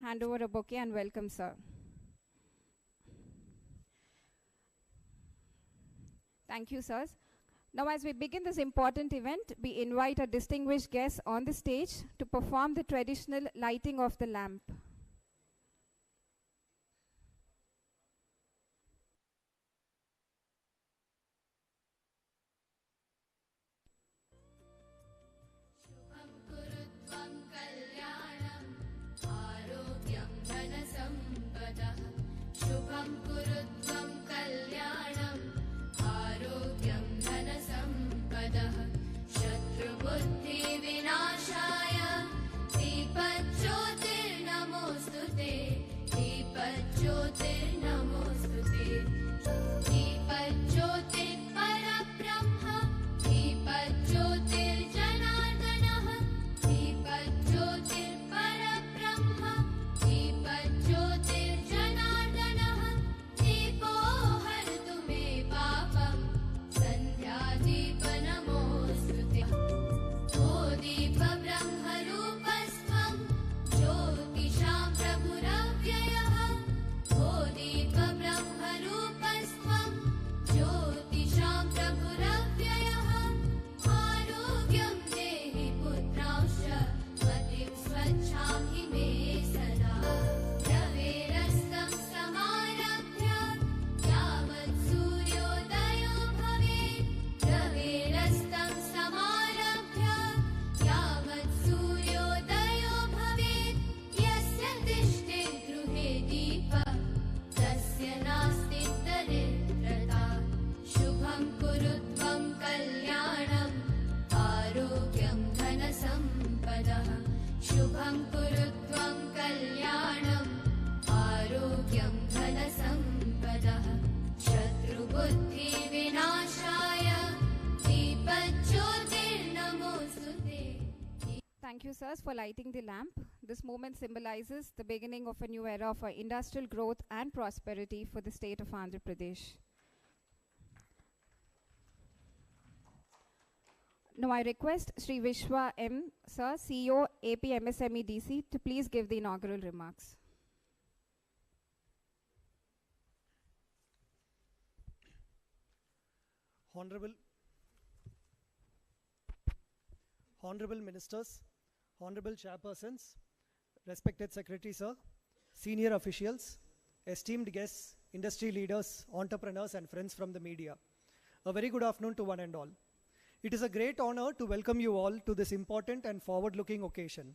hand over a bouquet and welcome, sir. Thank you, sirs. Now, as we begin this important event, we invite our distinguished guests on the stage to perform the traditional lighting of the lamp. Thank you, sirs, for lighting the lamp. This moment symbolizes the beginning of a new era for industrial growth and prosperity for the state of Andhra Pradesh. Now I request Sri Vishwa M. Sir, CEO, AP MSME DC, to please give the inaugural remarks. Honorable Ministers, Honorable Chairpersons, respected Secretary Sir, senior officials, esteemed guests, industry leaders, entrepreneurs and friends from the media. A very good afternoon to one and all. It is a great honor to welcome you all to this important and forward-looking occasion.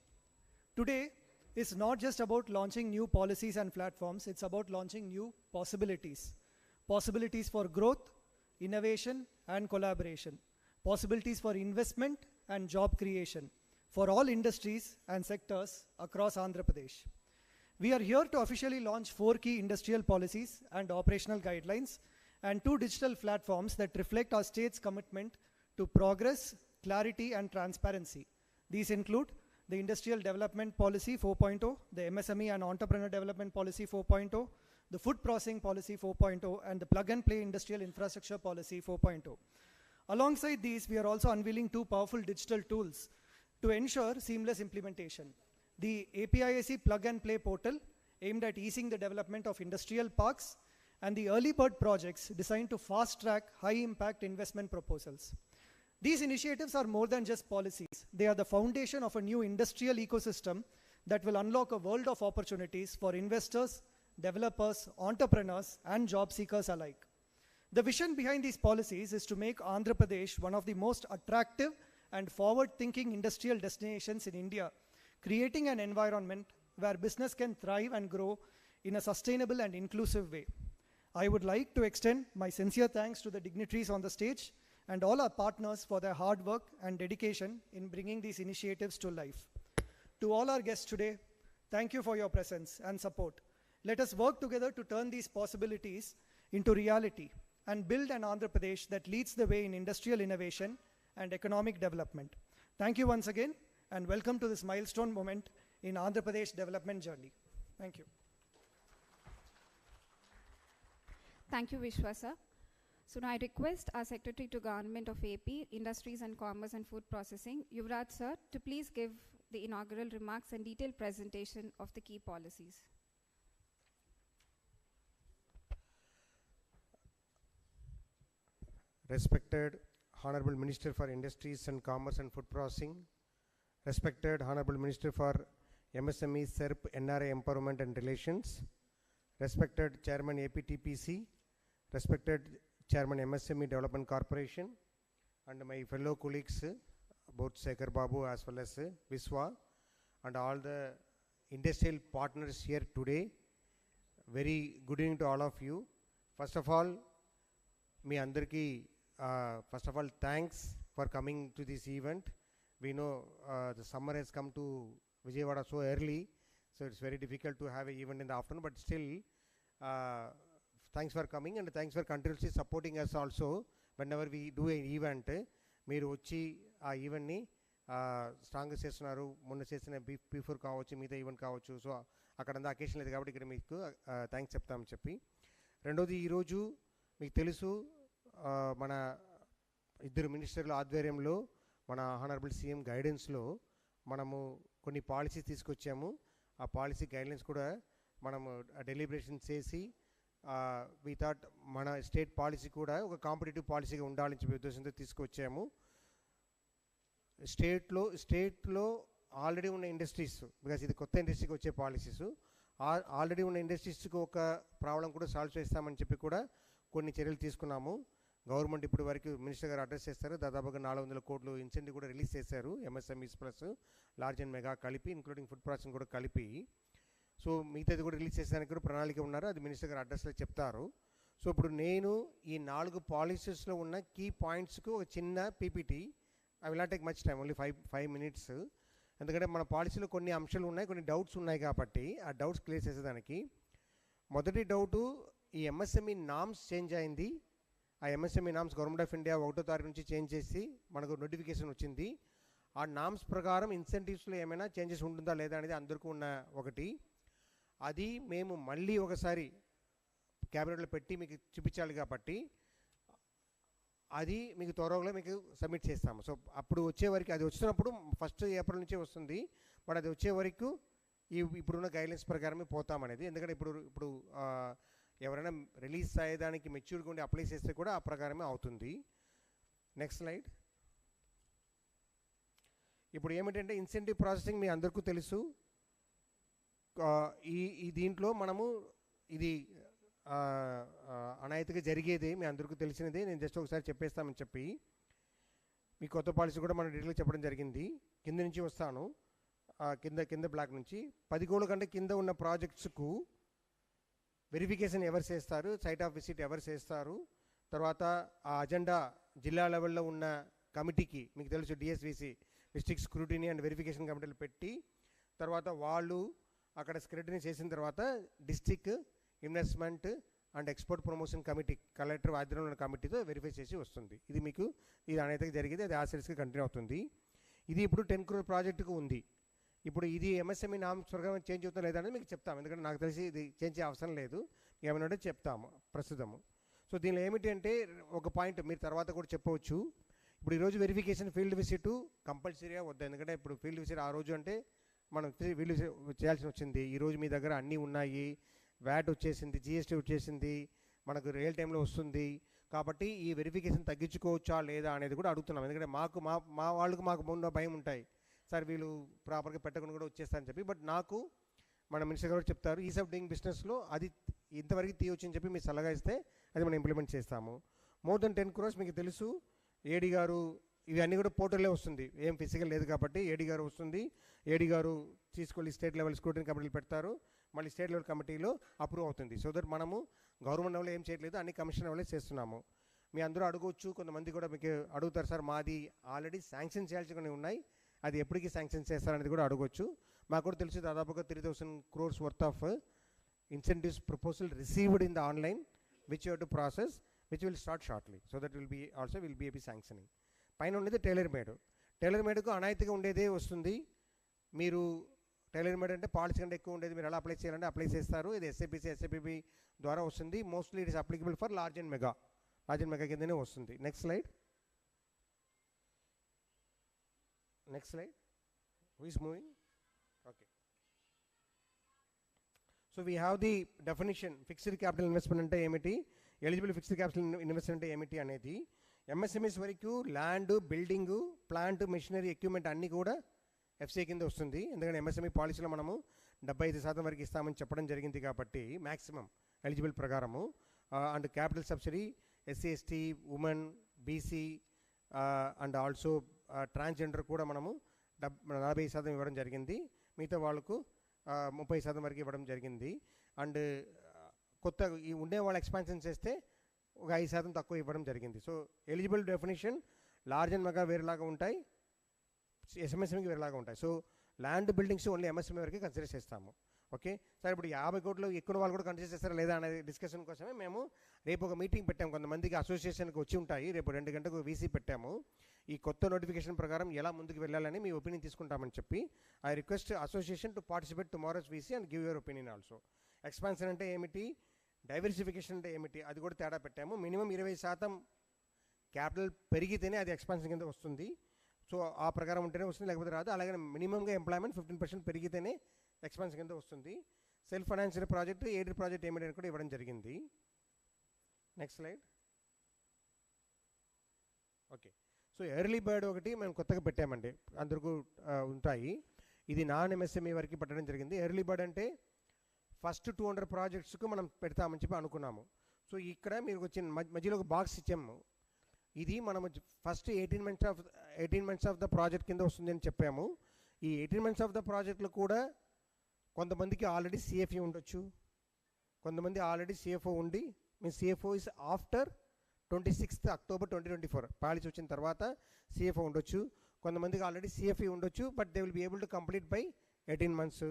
Today is not just about launching new policies and platforms, it's about launching new possibilities. Possibilities for growth, innovation and collaboration. Possibilities for investment and job creation for all industries and sectors across Andhra Pradesh. We are here to officially launch 4 key industrial policies and operational guidelines and 2 digital platforms that reflect our state's commitment to progress, clarity and transparency. These include the Industrial Development Policy 4.0, the MSME and Entrepreneur Development Policy 4.0, the Food Processing Policy 4.0 and the Plug and Play Industrial Infrastructure Policy 4.0. Alongside these, we are also unveiling 2 powerful digital tools to ensure seamless implementation. The APIAC Plug and Play portal, aimed at easing the development of industrial parks, and the Early Bird projects designed to fast-track high-impact investment proposals. These initiatives are more than just policies. They are the foundation of a new industrial ecosystem that will unlock a world of opportunities for investors, developers, entrepreneurs, and job seekers alike. The vision behind these policies is to make Andhra Pradesh one of the most attractive and forward-thinking industrial destinations in India, creating an environment where business can thrive and grow in a sustainable and inclusive way. I would like to extend my sincere thanks to the dignitaries on the stage and all our partners for their hard work and dedication in bringing these initiatives to life. To all our guests today, thank you for your presence and support. Let us work together to turn these possibilities into reality and build an Andhra Pradesh that leads the way in industrial innovation and economic development. Thank you once again and welcome to this milestone moment in Andhra Pradesh development journey. Thank you. Thank you, Vishwa sir. So now I request our Secretary to Government of AP, Industries and Commerce and Food Processing, Yuvraj sir, to please give the inaugural remarks and detailed presentation of the key policies. Respected Honorable Minister for Industries and Commerce and Food Processing, respected Honorable Minister for MSME, SERP, NRA Empowerment and Relations, respected Chairman APTPC, respected Chairman MSME Development Corporation, and my fellow colleagues, both Sekhar Babu as well as Viswa, and all the industrial partners here today. Very good evening to all of you. First of all, thanks for coming to this event. We know the summer has come to Vijayawada so early, so it's very difficult to have an event in the afternoon, but still, thanks for coming and thanks for continuously supporting us also. Whenever we do an event, మీరు వచ్చి ఆ ఈవెంట్ని స్ట్రాంగ్గా చేస్తున్నారు. మొన్న చేసిన before కావచ్చు, మిగతా event కావచ్చు. సో అక్కడంతా అకేషన్ లేదు కాబట్టి ఇక్కడ మీకు థ్యాంక్స్ చెప్తామని చెప్పి. రెండోది, ఈరోజు మీకు తెలుసు మన ఇద్దరు మినిస్టర్ల ఆధ్వర్యంలో మన హానరబుల్ సీఎం గైడెన్స్లో మనము కొన్ని పాలసీస్ తీసుకొచ్చాము. ఆ పాలసీ గైడ్లైన్స్ కూడా మనము డెలిబరేషన్ చేసి వీ థాట్ మన స్టేట్ పాలసీ కూడా ఒక కాంపిటేటివ్ పాలసీగా ఉండాలని చెప్పే ఉద్దేశంతో తీసుకొచ్చాము. స్టేట్లో ఆల్రెడీ ఉన్న ఇండస్ట్రీస్, బికాస్ ఇది కొత్త ఇండస్ట్రీకి వచ్చే పాలసీస్, ఆల్రెడీ ఉన్న ఇండస్ట్రీస్కి ఒక ప్రాబ్లం కూడా సాల్వ్ చేస్తామని చెప్పి కూడా కొన్ని చర్యలు తీసుకున్నాము. గవర్నమెంట్ ఇప్పుడు వరకు మినిస్టర్ గారు అడ్రస్ చేస్తారు, దాదాపుగా 400 కోట్లు ఇన్సెంటివ్ కూడా రిలీజ్ చేశారు. MSMEs plus large and mega కలిపి, ఇంక్లూడింగ్ ఫుడ్ ప్రాసెసింగ్ కూడా కలిపి. సో మిగతాది కూడా రిలీజ్ చేసేదానికి కూడా ప్రణాళిక ఉన్నారు, అది మినిస్టర్ గారు అడ్రస్లో చెప్తారు. సో ఇప్పుడు నేను ఈ 4 పాలసీస్లో ఉన్న కీ పాయింట్స్కు ఒక చిన్న PPT, I will not take much time, only 5 minutes. ఎందుకంటే మన పాలసీలో కొన్ని అంశాలు ఉన్నాయి, కొన్ని డౌట్స్ ఉన్నాయి కాబట్టి ఆ డౌట్స్ క్లియర్ చేసేదానికి. మొదటి డౌటు, ఈ ఎంఎస్ఎంఈ నామ్స్ చేంజ్ అయింది. ఆ MSME norms government of India 1వ తారీఖు నుంచి చేంజ్ చేసి మనకు నోటిఫికేషన్ వచ్చింది. ఆ నామ్స్ ప్రకారం ఇన్సెంటివ్స్లో ఏమైనా చేంజెస్ ఉంటుందా లేదా అనేది అందరికీ ఉన్న ఒకటి. అది మేము మళ్ళీ ఒకసారి క్యాబినెట్లో పెట్టి మీకు చూపించాలి కాబట్టి అది మీకు త్వరలో మీకు సబ్మిట్ చేస్తాము. సో అప్పుడు వచ్చే వరకు, అది వచ్చినప్పుడు 1st April నుంచే వస్తుంది, బట్ అది వచ్చే వరకు ఇప్పుడున్న గైడ్లైన్స్ ప్రకారమే పోతామనేది. ఎందుకంటే ఇప్పుడు ఎవరైనా రిలీజ్ అయ్యేదానికి మెచ్యూర్గా ఉండి అప్లై చేస్తే కూడా ఆ ప్రకారమే అవుతుంది. Next slide. ఇప్పుడు ఏమిటంటే ఇన్సెంటివ్ ప్రాసెసింగ్ మీ అందరికీ తెలుసు. ఈ దీంట్లో మనము ఇది అనాయతగా జరిగేది మీ అందరికీ తెలిసినది. నేను జస్ట్ ఒకసారి చెప్పేస్తామని చెప్పి మీ కొత్త పాలసీ కూడా మనం డీటెయిల్గా చెప్పడం జరిగింది. కింద నుంచి వస్తాను, కింద బ్లాక్ నుంచి 10 కోట్ల కంటే కింద ఉన్న ప్రాజెక్ట్స్కు వెరిఫికేషన్ ఎవరు చేస్తారు, సైట్ ఆఫ్ విజిట్ ఎవరు చేస్తారు, తర్వాత ఆ అజెండా జిల్లా లెవెల్లో ఉన్న కమిటీకి, మీకు తెలుసు డిఎస్విసి, డిస్ట్రిక్ట్ స్క్రూటినీ అండ్ వెరిఫికేషన్ కమిటీలు పెట్టి, తర్వాత వాళ్ళు అక్కడ స్క్రూటినీ చేసిన తర్వాత district investment and export promotion committee, collector ఆధ్వర్యంలో ఉన్న కమిటీతో వెరిఫై చేసి వస్తుంది. ఇది మీకు ఇది అనేది జరిగింది, అది ఆ సిరీస్కి కంటిన్యూ అవుతుంది. ఇది ఇప్పుడు 10 crore ప్రాజెక్టుకు ఉంది. ఇప్పుడు ఇది ఎంఎస్ఎంఈ నామ్స్ ప్రకారం చేంజ్ అవుతుందా లేదా అనేది మీకు చెప్తాము, ఎందుకంటే నాకు తెలిసి ఇది చేంజ్ చేయ అవసరం లేదు, ఏమైనా చెప్తాము ప్రస్తుతము. సో దీనిలో ఏమిటి అంటే ఒక పాయింట్ మీరు తర్వాత కూడా చెప్పవచ్చు. ఇప్పుడు ఈరోజు వెరిఫికేషన్ ఫీల్డ్ విజిట్ కంపల్సరీగా వద్దా, ఎందుకంటే ఇప్పుడు ఫీల్డ్ విజిట్ ఆ రోజు అంటే మనం ఫీల్డ్ విజిట్ చేయాల్సి వచ్చింది. ఈరోజు మీ దగ్గర అన్నీ ఉన్నాయి, వ్యాట్ వచ్చేసింది, జిఎస్టీ వచ్చేసింది, మనకు రియల్ టైంలో వస్తుంది. కాబట్టి ఈ వెరిఫికేషన్ తగ్గించుకోవచ్చా లేదా అనేది కూడా అడుగుతున్నాం, ఎందుకంటే మా వాళ్ళకు మాకు ముందు భయం ఉంటాయి, సార్ వీళ్ళు ప్రాపర్గా పెట్టకుండా కూడా వచ్చేస్తారని చెప్పి. బట్ నాకు మన మినిస్టర్ గారు చెప్తారు, ఈజ్ ఆఫ్ డూయింగ్ బిజినెస్లో అది ఇంతవరకు తీయొచ్చని చెప్పి మీరు సలహా ఇస్తే అది మనం ఇంప్లిమెంట్ చేస్తాము. మోర్ దెన్ 10 crores మీకు తెలుసు. ఏడీ గారు ఇవన్నీ కూడా పోర్టల్లో వస్తుంది, ఏం ఫిజికల్ లేదు కాబట్టి ఏడీ గారు వస్తుంది. ఏడీ గారు తీసుకెళ్ళి స్టేట్ లెవెల్ స్క్రూటినీ కమిటీలు పెడతారు, మళ్ళీ స్టేట్ లెవెల్ కమిటీలో అప్రూవ్ అవుతుంది. సో దట్ మనము గవర్నమెంట్ లెవెల్ ఏం చేయట్లేదు, అన్ని కమిషన్ లెవెల్ చేస్తున్నాము. మీ అందరూ అడగవచ్చు, కొంతమంది కూడా మీకు అడుగుతారు, సార్ మాది ఆల్రెడీ శాంక్షన్ చేయాల్సి కొన్ని ఉన్నాయి, అది ఎప్పటికీ శాంక్షన్ చేస్తారనేది కూడా అడగవచ్చు. మాకు కూడా తెలిసి దాదాపుగా 3,000 crores worth of incentives proposal received in the online which you have to process, which will start shortly, so that will be sanctioning. పైన ఉండేది టైలర్ మేడ్కు అనాయితీగా ఉండేదే వస్తుంది. మీరు టైలర్ మేడ్ అంటే పాలసీ కంటే ఎక్కువ ఉండేది, మీరు ఎలా అప్లై చేయాలంటే అప్లై చేస్తారు. ఇది ఎస్ఏపిబి ద్వారా వస్తుంది. Mostly it is applicable for large and mega కిందనే వస్తుంది. Next slide. Who is moving? Okay. So we have the definition, fixed capital investment ante emiti, eligible fixed capital investment ante emiti anedi. MSMEs వరకు land, building, plant, machinery, equipment అన్నీ కూడా FCI కింద వస్తుంది. ఎందుకంటే MSME పాలసీలో మనము 75% వరకు ఇస్తామని చెప్పడం జరిగింది కాబట్టి మ్యాక్సిమం ఎలిజిబుల్ ప్రకారము. And capital subsidy SC, ST, women, BC and also transgender కూడా మనము 40% ఇవ్వడం జరిగింది. మిగతా వాళ్ళకు 30% వరకు ఇవ్వడం జరిగింది. అండ్ కొత్త ఈ ఉండే వాళ్ళు ఎక్స్పాన్షన్ చేస్తే ఒక 5% తక్కువ ఇవ్వడం జరిగింది. So eligible definition large and mega వేరేలాగా ఉంటాయి, ఎంఎస్ఎంఈకి వేరేలాగా ఉంటాయి. So land, buildings only MSME వరకు కన్సిడర్ చేస్తాము. ఓకే సార్, ఇప్పుడు 50 కోట్లు ఎక్కువ వాళ్ళు కూడా కన్సిడర్ చేస్తారా లేదా అనే డిస్కషన్ కోసమే మేము రేపు ఒక మీటింగ్ పెట్టాము. కొంతమందికి అసోసియేషన్కి వచ్చి ఉంటాయి. రేపు 2 గంటలకు వీసీ పెట్టాము. ఈ కొత్త నోటిఫికేషన్ ప్రకారం ఎలా ముందుకు వెళ్ళాలని మీ ఒపీనియన్ తీసుకుంటామని చెప్పి I request association to participate tomorrow's VC and give your opinion also. Expansion అంటే ఏమిటి, డైవర్సిఫికేషన్ అంటే ఏమిటి, అది కూడా తేడా పెట్టాము. మినిమం 20% క్యాపిటల్ పెరిగితేనే అది ఎక్స్పాన్షన్ కింద వస్తుంది. సో ఆ ప్రకారం ఉంటేనే వస్తుంది, లేకపోతే రాదు. అలాగే మినిమంగా ఎంప్లాయ్మెంట్ 15% పెరిగితేనే ఎక్స్పాన్షన్ కింద వస్తుంది. Self financial project, aided project ఏమిటి అని కూడా ఇవ్వడం జరిగింది. Next slide. Okay, so early bird ఒకటి మేము కొత్తగా పెట్టామండి, అందరికీ ఉంటాయి. ఇది నాన్ ఎంఎస్ఎంఈ వరకు పెట్టడం జరిగింది. ఎర్లీ బర్డ్ అంటే ఫస్ట్ 200 ప్రాజెక్ట్స్కు మనం పెడతామని చెప్పి అనుకున్నాము. సో ఇక్కడ మీరు వచ్చిన మధ్యలో ఒక బాక్స్ ఇచ్చాము. ఇది మనము first 18 months of the project కింద వస్తుంది అని చెప్పాము. ఈ 18 months ఆఫ్ ద ప్రాజెక్టులు కూడా కొంతమందికి ఆల్రెడీ సిఎఫ్ఈ ఉండొచ్చు, కొంతమంది ఆల్రెడీ సిఎఫ్ఓ ఉండి, మీ CFO is after 26th October 2024 policy వచ్చిన తర్వాత సిఎఫ్ఓ ఉండొచ్చు. కొంతమందికి ఆల్రెడీ సిఎఫ్ఈ ఉండొచ్చు, but they will be able to complete by 18 months.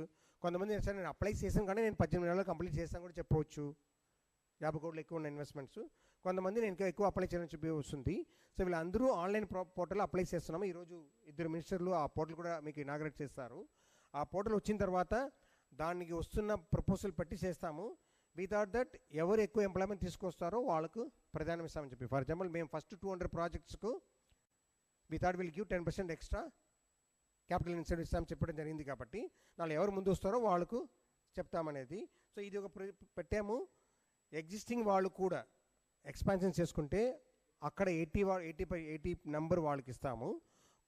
కొంతమంది సార్ నేను అప్లై చేసాను కానీ నేను 18 నెలల్లో కంప్లీట్ చేస్తాను కూడా చెప్పవచ్చు, 50 కోట్లు ఎక్కువ ఉన్న ఇన్వెస్ట్మెంట్స్. కొంతమంది నేను ఇంకా ఎక్కువ అప్లై చేయాలని చెప్పి వస్తుంది. సో వీళ్ళందరూ ఆన్లైన్ పోర్టల్లో అప్లై చేస్తున్నాము. ఈరోజు 2 మినిస్టర్లు ఆ పోర్టల్ కూడా మీకు ఇనాగ్రేట్ చేస్తారు. ఆ పోర్టల్ వచ్చిన తర్వాత దానికి వస్తున్న ప్రపోజల్ పెట్టి చేస్తాము. వితౌట్ దట్ ఎవరు ఎక్కువ ఎంప్లాయ్మెంట్ తీసుకొస్తారో వాళ్ళకు ప్రధానం ఇస్తామని చెప్పి. ఫర్ ఎగ్జాంపుల్ మేము ఫస్ట్ 200 ప్రాజెక్ట్స్కు without will give 10% extra capital incentive ఇస్తామని చెప్పడం జరిగింది. కాబట్టి వాళ్ళు ఎవరు ముందు వస్తారో వాళ్ళకు చెప్తామనేది. సో ఇది ఒక పెట్టాము. ఎగ్జిస్టింగ్ వాళ్ళు కూడా ఎక్స్పాన్షన్ చేసుకుంటే అక్కడ 80 నెంబర్ వాళ్ళకి ఇస్తాము.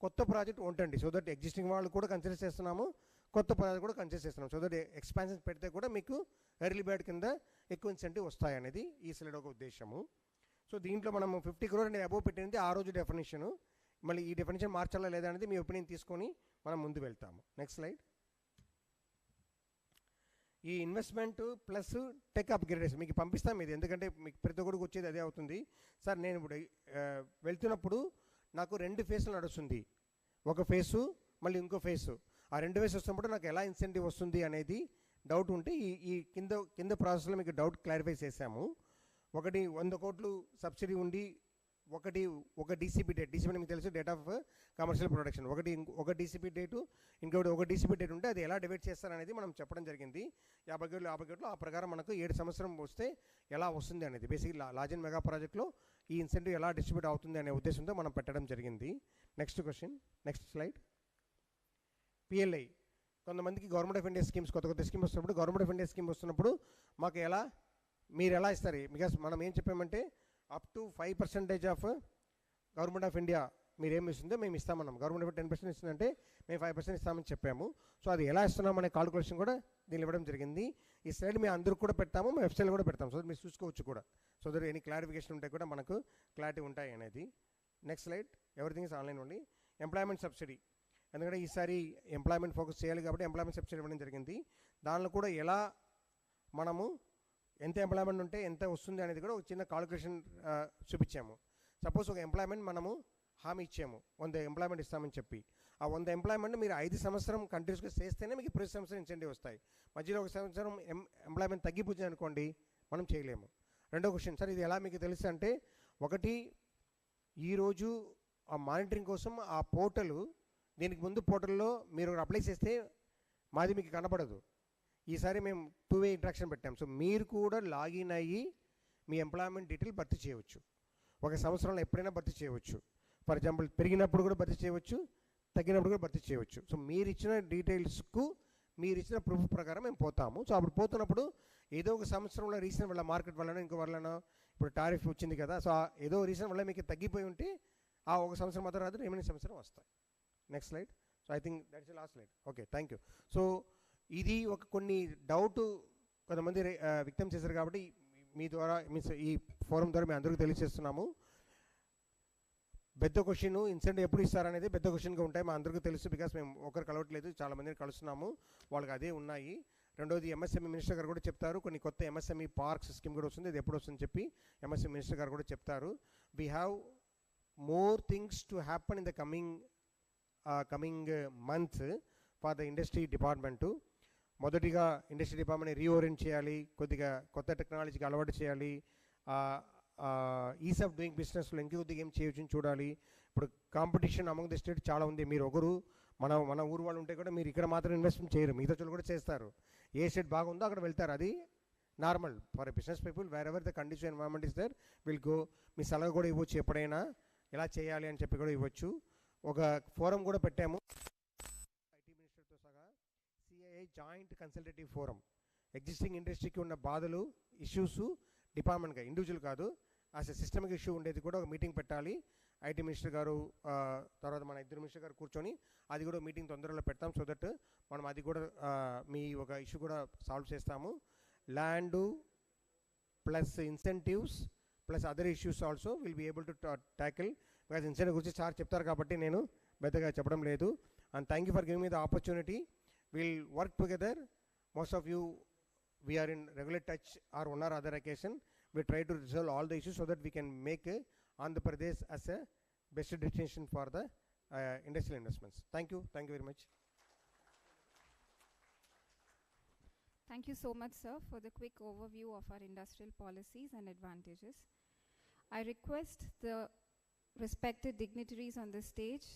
కొత్త ప్రాజెక్ట్ ఉంటుంది. సో దట్ ఎగ్జిస్టింగ్ వాళ్ళు కూడా కన్సిడర్ చేస్తున్నాము, కొత్త ప్రాజెక్ట్ కూడా కన్సిడర్ చేస్తున్నాము. సో దట్ ఎక్స్పాన్షన్ పెడితే కూడా మీకు ఎర్లీ బర్డ్ కింద ఎక్కువ ఇన్సెంటివ్ వస్తాయనేది ఈ స్లైడ్ ఒక ఉద్దేశము. సో దీంట్లో మనం 50 crore అనేది అబోవ్ పెట్టినది ఆ రోజు డెఫినేషను. మళ్ళీ ఈ డెఫినేషన్ మార్చాలా లేదా అనేది మీ ఒపీనియన్ తీసుకొని మనం ముందు వెళ్తాము. Next slide. ఈ ఇన్వెస్ట్మెంట్ ప్లస్ టెక్ అప్గ్రేడేషన్ మీకు పంపిస్తాం. ఇది ఎందుకంటే మీకు ప్రతి ఒక్కరికి వచ్చేది అదే అవుతుంది. సార్ నేను ఇప్పుడు వెళ్తున్నప్పుడు నాకు 2 ఫేజ్లు నడుస్తుంది, ఒక ఫేసు మళ్ళీ ఇంకో ఫేసు. ఆ 2 ఫేజ్ వస్తున్నప్పుడు నాకు ఎలా ఇన్సెంటివ్ వస్తుంది అనేది డౌట్ ఉంటే ఈ కింద ప్రాసెస్లో మీకు డౌట్ క్లారిఫై చేశాము. ఒకటి 100 కోట్లు సబ్సిడీ ఉండి, ఒక డీసీపీ డేట్, డీసీపీ మీకు తెలుసు, డేట్ ఆఫ్ కమర్షియల్ ప్రొడక్షన్, ఒక డీసీపీ డేటు, ఇంకొకటి ఒక డీసీపీ డేట్ ఉంటే అది ఎలా డివైడ్ చేస్తారనేది మనం చెప్పడం జరిగింది. 50 కోట్లు ఆ ప్రకారం మనకు 7 సంవత్సరం వస్తే ఎలా వస్తుంది అనేది బేసిక్ లార్జ్ అండ్ మెగా ప్రాజెక్ట్లో ఈ ఇన్సెంటివ్ ఎలా డిస్ట్రిబ్యూట్ అవుతుంది అనే ఉద్దేశంతో మనం పెట్టడం జరిగింది. Next question, next slide. PLI కొంతమందికి గవర్నమెంట్ ఆఫ్ ఇండియా స్కీమ్స్ కొత్త స్కీమ్ వస్తున్నప్పుడు, గవర్నమెంట్ ఆఫ్ ఇండియా స్కీమ్ వస్తున్నప్పుడు మాకు మీరు ఎలా ఇస్తారు? బికాస్ మనం ఏం చెప్పామంటే up to 5% of government of India మీరు ఏమి ఇస్తుందో మేము ఇస్తామన్నాం. గవర్నమెంట్ ఆఫ్ 10% ఇస్తుందంటే మేము 5% ఇస్తామని చెప్పాము. సో అది ఎలా ఇస్తున్నాం అనే కాల్కులేషన్ కూడా దీన్ని ఇవ్వడం జరిగింది. ఈ స్లైడ్ మేము అందరికి కూడా పెడతాము, మేము వెబ్సైట్లో కూడా పెడతాము. సో మీరు చూసుకోవచ్చు కూడా. సో దర్ ఎనీ క్లారిఫికేషన్ ఉంటే కూడా మనకు క్లారిటీ ఉంటాయి అనేది. Next slide. Everything is online only. Employment subsidy, ఎందుకంటే ఈసారి ఎంప్లాయ్మెంట్ ఫోకస్ చేయాలి కాబట్టి ఎంప్లాయ్మెంట్ సబ్సిడీ ఇవ్వడం జరిగింది. దానిలో కూడా ఎలా మనము ఎంత ఎంప్లాయ్మెంట్ ఉంటే ఎంత వస్తుంది అనేది కూడా ఒక చిన్న కాల్కులేషన్ చూపించాము. సపోజ్ ఒక ఎంప్లాయ్మెంట్ మనము హామీ ఇచ్చాము, 100 ఎంప్లాయ్మెంట్ ఇస్తామని చెప్పి. ఆ 100 ఎంప్లాయ్మెంట్ మీరు 5 సంవత్సరం కంటిన్యూస్గా చేస్తేనే మీకు ప్రతి సంవత్సరం ఇన్సెంటివ్ వస్తాయి. మధ్యలో ఒక సంవత్సరం ఎంప్లాయ్మెంట్ తగ్గిపోతుంది అనుకోండి, మనం చేయలేము. రెండో క్వశ్చన్, సార్ ఇది ఎలా మీకు తెలుసు అంటే, ఒకటి ఈరోజు ఆ మానిటరింగ్ కోసం ఆ పోర్టల్, దీనికి ముందు పోర్టల్లో మీరు అప్లై చేస్తే మాది మీకు కనపడదు. ఈసారి మేము 2-way ఇంట్రాక్షన్ పెట్టాం. సో మీరు కూడా లాగిన్ అయ్యి మీ ఎంప్లాయ్మెంట్ డీటెయిల్ భర్తీ చేయవచ్చు. ఒక సంవత్సరంలో ఎప్పుడైనా భర్తీ చేయవచ్చు. ఫర్ ఎగ్జాంపుల్ పెరిగినప్పుడు కూడా భర్తీ చేయవచ్చు, తగ్గినప్పుడు కూడా భర్తీ చేయవచ్చు. సో మీరు ఇచ్చిన డీటెయిల్స్కు మీరు ఇచ్చిన ప్రూఫ్ ప్రకారం మేము పోతాము. సో అప్పుడు పోతున్నప్పుడు ఏదో ఒక సంవత్సరంలో రీజన్ వల్ల మార్కెట్ వలన ఇంకో వలన ఇప్పుడు టారిఫ్ వచ్చింది కదా, సో ఏదో రీజన్ వల్ల మీకు తగ్గిపోయి ఉంటే ఆ ఒక సంవత్సరం మాత్రం రాదు, రిమైనింగ్ సంవత్సరం వస్తాయి. Next slide. So I think that's the last slide. Okay, thank you. So ఇది ఒక కొన్ని డౌట్ కొంతమంది వ్యక్తం చేశారు కాబట్టి మీ ద్వారా మీన్స్ ఈ ఫోరం ద్వారా మేము అందరికీ తెలియజేస్తున్నాము. పెద్ద క్వశ్చన్ ఇన్సెంటివ్ ఎప్పుడు ఇస్తారనేది పెద్ద క్వశ్చన్గా ఉంటాయి, మా అందరికీ తెలుసు. బికాస్ మేము ఒకరు కలవట్లేదు, చాలా మందిని కలుస్తున్నాము, వాళ్ళకి అదే ఉన్నాయి. రెండోది ఎంఎస్ఎంఈ మినిస్టర్ గారు కూడా చెప్తారు, కొన్ని కొత్త ఎంఎస్ఎంఈ పార్క్స్ స్కీమ్ కూడా వస్తుంది, ఇది ఎప్పుడు వస్తుందని చెప్పి ఎంఎస్ఎంఈ మినిస్టర్ గారు కూడా చెప్తారు. We have more things to happen in the coming months for the industry department. మొదటిగా ఇండస్ట్రీ డిపార్ట్మెంట్ని రీఓరియంట్ చేయాలి, కొద్దిగా కొత్త టెక్నాలజీకి అలవాటు చేయాలి, ఈజ్ ఆఫ్ డూయింగ్ బిజినెస్లో ఇంకొద్దిగా ఏం చేయొచ్చు చూడాలి. ఇప్పుడు కాంపిటీషన్ అమంగ్ ది స్టేట్ చాలా ఉంది. మీరు ఒకరు మన ఊరు వాళ్ళు ఉంటే కూడా మీరు ఇక్కడ మాత్రం ఇన్వెస్ట్మెంట్ చేయరు, మిగతా చోట్ల కూడా చేస్తారు. ఏ స్టేట్ బాగుందో అక్కడ వెళ్తారు, అది normal for business people. Wherever the condition environment is there will go. మీ సలహా కూడా ఇవ్వచ్చు, ఎప్పుడైనా ఎలా చేయాలి అని చెప్పి కూడా ఇవ్వచ్చు. ఒక ఫోరం కూడా పెట్టాము ఐటీ మినిస్టర్తో సహా, CII joint consultative forum. Existing ఇండస్ట్రీకి ఉన్న బాధలు, ఇష్యూస్ డిపార్ట్మెంట్గా, ఇండివిజువల్ కాదు, యాజ్ ఎ సిస్టమిక్ ఇష్యూ ఉండేది కూడా ఒక మీటింగ్ పెట్టాలి. ఐటీ మినిస్టర్ గారు తర్వాత మన ఇద్దరు మినిస్టర్ గారు కూర్చొని అది కూడా మీటింగ్ తొందరలో పెడతాం. సో దట్ మనం అది కూడా మీ ఒక ఇష్యూ కూడా సాల్వ్ చేస్తాము. Land plus incentives plus other issues also will be able to tackle. Because incentive గురించి సార్ చెప్తారు కాబట్టి నేను పెద్దగా చెప్పడం లేదు. And thank you for giving me the opportunity. Will work together. Most of you we are in regular touch or one or other occasion. We try to resolve all the issues so that we can make Andhra Pradesh as a best destination for the industrial investments. Thank you very much. Thank you so much, sir, for the quick overview of our industrial policies and advantages. I request the respected dignitaries on the stage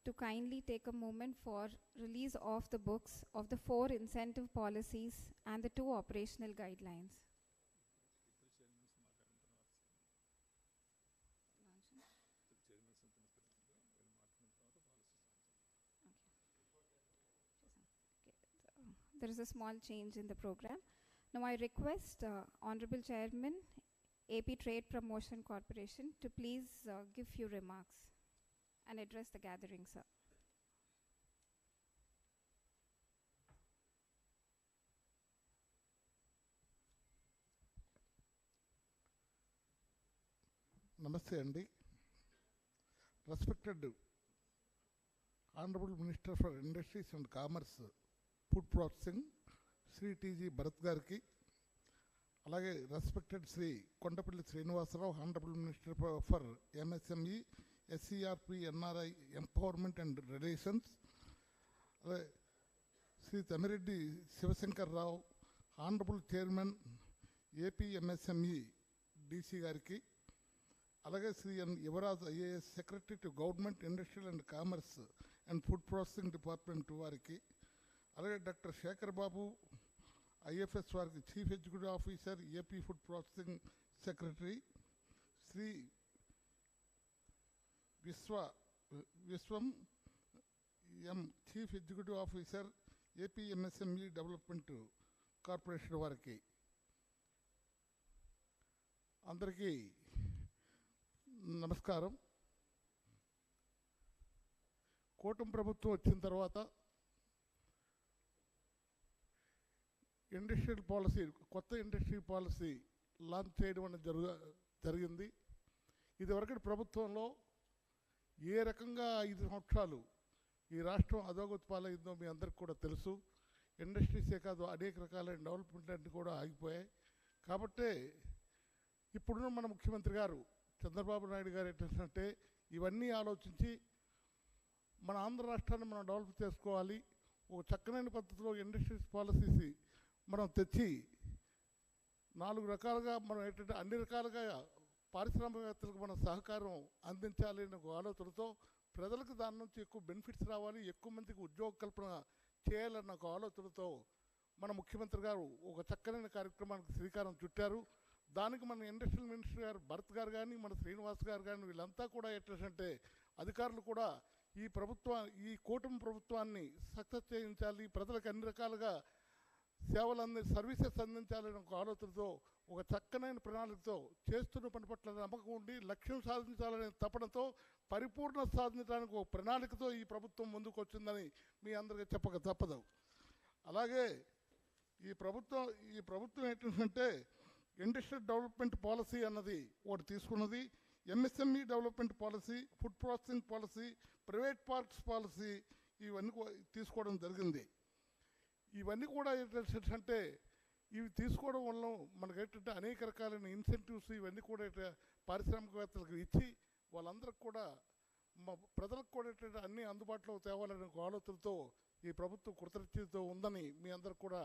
to kindly take a moment for release of the books of the 4 incentive policies and the 2 operational guidelines. There is a small change in the program. Now I request Honorable Chairman, AP Trade Promotion Corporation, to please give few remarks and address the gathering, sir. Namaste Andy. Respected Honorable Minister for Industries and Commerce, Food Processing, Sri T.G.Bharath Gariki, alage respected Sri Kondapalli Srinivas, Hon'ble Minister for MSME, SERP, NRI, Empowerment and Relations, Sri Tamireddy Sivasankar Rao, Honorable Chairman, AP MSME, DC Gariki, alage Sri N. Yuvaraj IAS, Secretary to Government, Industrial and Commerce and Food Processing Department to Variki, alage Dr. Shekhar Babu, IFS Variki, Chief Executive Officer, AP Food Processing Secretary, Sri Viswam M, Chief Executive Officer, AP MSME Development Corporation Variki. Andariki నమస్కారం. కూటమి ప్రభుత్వం వచ్చిన తర్వాత industrial policy, కొత్త industry policy launch చేయడం అనేది జరిగింది. ఇదివరకటి ప్రభుత్వంలో ఏ రకంగా 5 సంవత్సరాలు ఈ రాష్ట్రం అధోగతి పాలైందో మీ అందరికి కూడా తెలుసు. ఇండస్ట్రీసే కాదు, అనేక రకాలైన డెవలప్మెంట్ అన్నీ కూడా ఆగిపోయాయి. కాబట్టే ఇప్పుడున్న మన ముఖ్యమంత్రి గారు చంద్రబాబు నాయుడు గారు ఏంటంటే ఇవన్నీ ఆలోచించి మన ఆంధ్ర రాష్ట్రాన్ని మనం డెవలప్ చేసుకోవాలి, ఒక చక్కనైన పద్ధతిలో ఇండస్ట్రీస్ పాలసీస్ మనం తెచ్చి 4 రకాలుగా మనం ఏంటంటే అన్ని రకాలుగా పారిశ్రామికవేత్తలకు మనం సహకారం అందించాలి అనే ఒక ఆలోచనతో, ప్రజలకు దాని నుంచి ఎక్కువ బెనిఫిట్స్ రావాలి, ఎక్కువ మందికి ఉద్యోగ కల్పన చేయాలన్న ఒక ఆలోచనతో మన ముఖ్యమంత్రి గారు ఒక చక్కనైన కార్యక్రమానికి శ్రీకారం చుట్టారు. దానికి మన ఇండస్ట్రియల్ మినిస్టర్ గారు భరత్ గారు కానీ, మన శ్రీనివాస్ గారు కానీ, వీళ్ళంతా కూడా ఏంటంటే అధికారులు కూడా ఈ కూటమి ప్రభుత్వాన్ని సక్సెస్ చేయించాలి, ప్రజలకు అన్ని రకాలుగా సర్వీసెస్ అందించాలనే ఒక ఆలోచనతో, ఒక చక్కనైన ప్రణాళికతో, చేస్తున్న పని పట్ల నమ్మకం ఉండి లక్ష్యం సాధించాలనే తపనతో, పరిపూర్ణ సాధించడానికి ఒక ప్రణాళికతో ఈ ప్రభుత్వం ముందుకు వచ్చిందని మీ అందరికీ చెప్పక తప్పదు. అలాగే ఈ ప్రభుత్వం ఏంటంటే ఇండస్ట్రియల్ డెవలప్మెంట్ పాలసీ అన్నది ఒకటి తీసుకున్నది. MSME development policy, food processing policy, private parks policy ఇవన్నీ తీసుకోవడం జరిగింది. ఇవన్నీ కూడా ఏంటంటే ఇవి తీసుకోవడం వల్ల మనకు ఏంటంటే అనేక రకాలైన ఇన్సెంటివ్స్ ఇవన్నీ కూడా పారిశ్రామికవేత్తలకు ఇచ్చి వాళ్ళందరికి కూడా ప్రజలకు కూడా ఏంటంటే అన్నీ అందుబాటులో తేవాలనే ఆలోచనతో ఈ ప్రభుత్వం కృతజ్ఞతతో ఉందని మీ అందరికి కూడా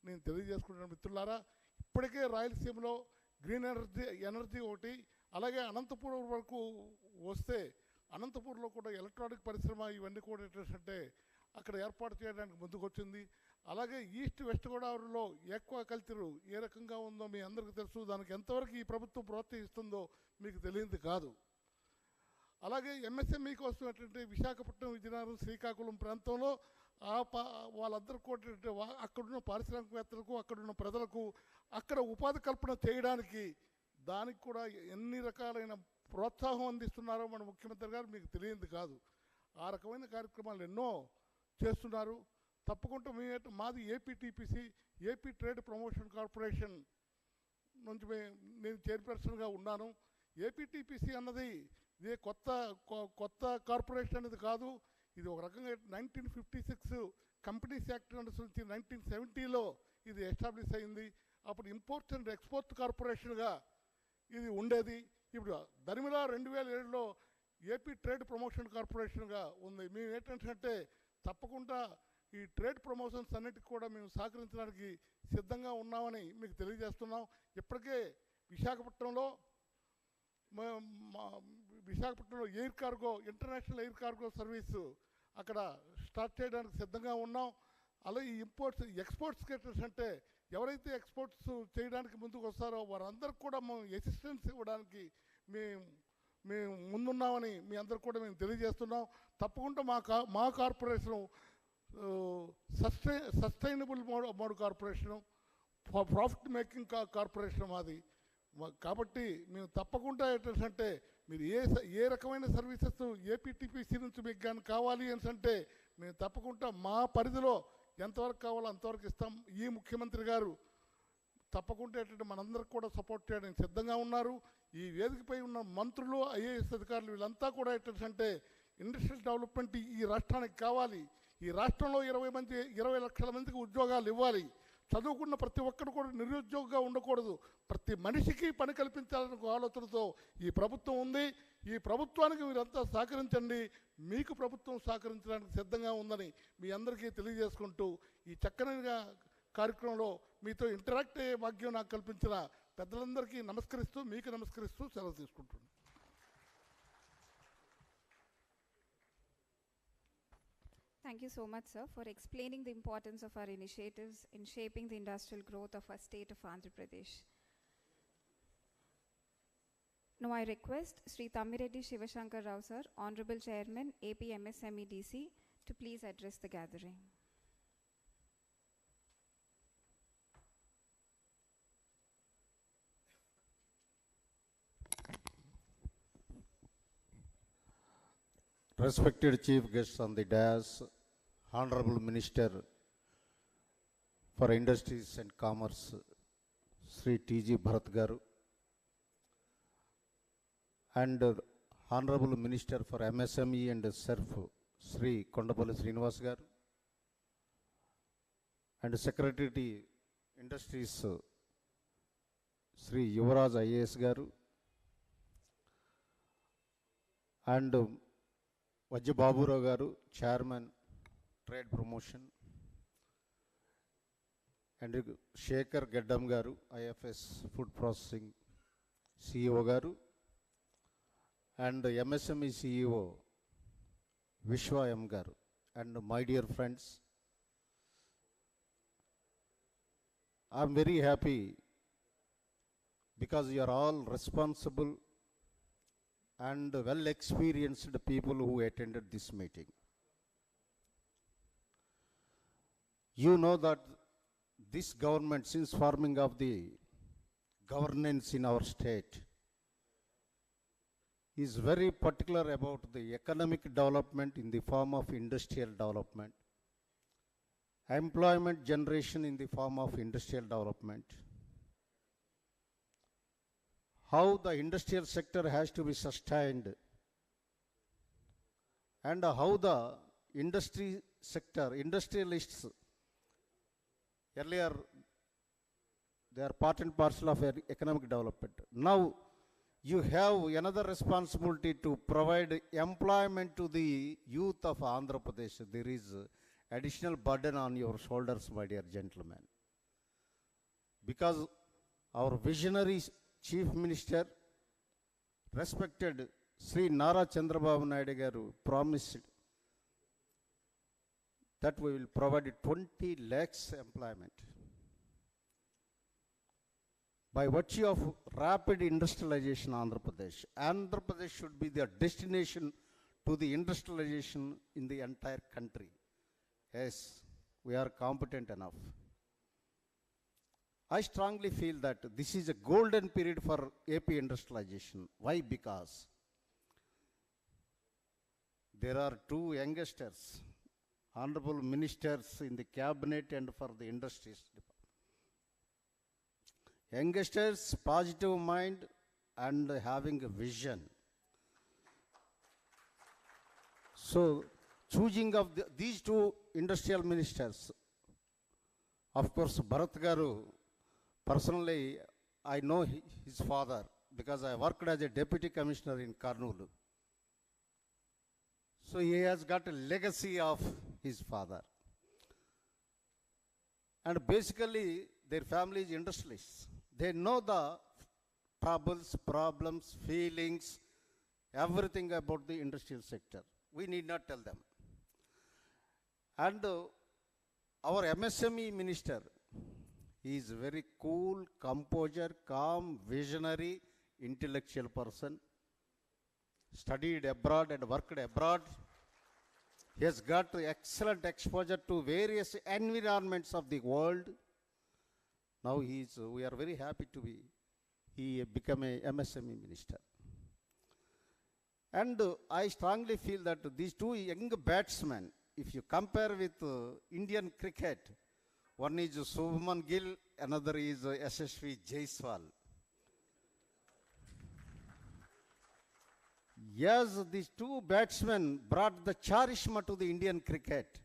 నేను తెలియజేసుకుంటున్నాను. మిత్రులారా, ఇప్పటికే రాయలసీమలో గ్రీన్ ఎనర్జీ ఒకటి, అలాగే అనంతపురం వరకు వస్తే అనంతపూర్లో కూడా ఎలక్ట్రానిక్ పరిశ్రమ ఇవన్నీ కూడా ఏంటంటే అక్కడ ఏర్పాటు చేయడానికి ముందుకు వచ్చింది. అలాగే ఈస్ట్ వెస్ట్ గోదావరిలో ఎక్వాకల్చరు ఏ రకంగా ఉందో మీ అందరికీ తెలుసు. దానికి ఎంతవరకు ఈ ప్రభుత్వం ప్రోత్సహిస్తుందో మీకు తెలియదు కాదు. అలాగే ఎంఎస్ఎంఈ కోసం ఏంటంటే విశాఖపట్నం, విజయనగరం, శ్రీకాకుళం ప్రాంతంలో వాళ్ళందరూ కూడా అక్కడున్న పారిశ్రామికవేత్తలకు, అక్కడున్న ప్రజలకు అక్కడ ఉపాధి కల్పన చేయడానికి దానికి కూడా ఎన్ని రకాలైన ప్రోత్సాహం అందిస్తున్నారో మన ముఖ్యమంత్రి గారు మీకు తెలియదు కాదు. ఆ రకమైన కార్యక్రమాలు ఎన్నో చేస్తున్నారు. తప్పకుండా మాది ఏపీటీపీసీ, ఏపీ ట్రేడ్ ప్రమోషన్ కార్పొరేషన్ నుంచి నేను చైర్పర్సన్గా ఉన్నాను. ఏపీటీపీసీ అన్నది ఇదే కొత్త కార్పొరేషన్ అనేది కాదు. ఇది ఒక రకంగా 1956 కంపెనీస్ యాక్ట్ నుంచి 1970లో ఇది ఎస్టాబ్లిష్ అయింది. అప్పుడు ఇంపోర్ట్స్ అండ్ ఎక్స్పోర్ట్ కార్పొరేషన్గా ఇది ఉండేది. ఇప్పుడు దరిమిలా 2007లో ఏపీ ట్రేడ్ ప్రమోషన్ కార్పొరేషన్గా ఉంది. మేము ఏంటంటే తప్పకుండా ఈ ట్రేడ్ ప్రమోషన్స్ అన్నిటికీ కూడా మేము సహకరించడానికి సిద్ధంగా ఉన్నామని మీకు తెలియజేస్తున్నాం. ఇప్పటికే విశాఖపట్నంలో air cargo, international air cargo service అక్కడ స్టార్ట్ చేయడానికి సిద్ధంగా ఉన్నాం. అలాగే ఎక్స్పోర్ట్స్కి అంటే ఎవరైతే ఎక్స్పోర్ట్స్ చేయడానికి ముందుకు వస్తారో వారందరికీ కూడా మేము అసిస్టెన్స్ ఇవ్వడానికి మేము ముందున్నామని మీ అందరికి కూడా మేము తెలియజేస్తున్నాం. తప్పకుండా మా corporation sustainable mode corporation, profit making corporation మాది. కాబట్టి మేము తప్పకుండా ఏంటంటే మీరు ఏ రకమైన సర్వీసెస్ ఏపీటీపీసీ నుంచి మీకు కానీ కావాలి అంటే మేము తప్పకుండా మా పరిధిలో ఎంతవరకు కావాలో అంతవరకు ఇస్తాం. ఈ ముఖ్యమంత్రి గారు తప్పకుండా ఏంటంటే మనందరికి కూడా సపోర్ట్ చేయడానికి సిద్ధంగా ఉన్నారు. ఈ వేదికపై ఉన్న మంత్రులు, ఐఏఎస్ అధికారులు వీళ్ళంతా కూడా ఏంటంటే ఇండస్ట్రియల్ డెవలప్మెంట్ ఈ రాష్ట్రానికి కావాలి. ఈ రాష్ట్రంలో 20 లక్షల మందికి ఉద్యోగాలు ఇవ్వాలి. చదువుకున్న ప్రతి ఒక్కరు కూడా నిరుద్యోగిగా ఉండకూడదు. ప్రతి మనిషికి పని కల్పించాలనే ఆలోచనతో ఈ ప్రభుత్వం ఉంది. ఈ ప్రభుత్వానికి మీరంతా సహకరించండి. మీకు ప్రభుత్వం సహకరించడానికి సిద్ధంగా ఉందని మీ అందరికీ తెలియజేసుకుంటూ ఈ చక్కనైన కార్యక్రమంలో మీతో ఇంటరాక్ట్ అయ్యే భాగ్యం నాకు కల్పించిన పెద్దలందరికీ నమస్కరిస్తూ మీకు నమస్కరిస్తూ సెలవు తీసుకుంటున్నాను. Thank you so much, sir, for explaining the importance of our initiatives in shaping the industrial growth of our state of Andhra Pradesh. Now I request Sri Thammireddy Shivashankar Rao, sir, Honorable Chairman, AP MSME DC, to please address the gathering. Respected chief guests on the dais, Honorable Minister for Industries and Commerce, Sri T.G.Bharath garu, and Honorable Minister for MSME and SERP, Sri Kondapalli Srinivas garu, and Secretary Industries, Sri Yuvaraj IAS garu, and Vijayawada garu, Chairman, Trade Promotion, and Shekhar Gaddam garu, IFS Food Processing CEO garu, and MSME CEO Vishwa M garu, and my dear friends, I am very happy because you are all responsible and well experienced people who attended this meeting. You know that this government, since forming of the governance in our state, is very particular about the economic development in the form of industrial development, employment generation in the form of industrial development, how the industrial sector has to be sustained, and how the industry sector, industrialists, earlier they are part and parcel of economic development. Now you have another responsibility to provide employment to the youth of Andhra Pradesh. There is additional burden on your shoulders, my dear gentlemen. Because our visionary Chief Minister, respected Sri Nara Chandrababu Naidu garu, promised that we will provide 20 lakhs employment. By virtue of rapid industrialization Andhra Pradesh should be the destination to the industrialization in the entire country. Yes, we are competent enough. I strongly feel that this is a golden period for AP industrialization. Why? Because there are two youngsters, honorable ministers in the cabinet and for the industries. Youngsters, positive mind and having a vision. So, choosing of these two industrial ministers, of course, Bharath garu, personally, I know his father because I worked as a deputy commissioner in Kurnool. So he has got a legacy of his father. And basically, their family is industrialists. They know the troubles, problems, feelings, everything about the industrial sector. We need not tell them. And our MSME minister, he is a very cool, composure, calm, visionary, intellectual person. Studied abroad and worked abroad. He has got excellent exposure to various environments of the world. Now we are very happy to be, he become a MSME minister. And I strongly feel that these two young batsmen, if you compare with Indian cricket, one is Shubman Gill, another is SSV Jaiswal. Yes, these two batsmen brought the charishma to the Indian cricket.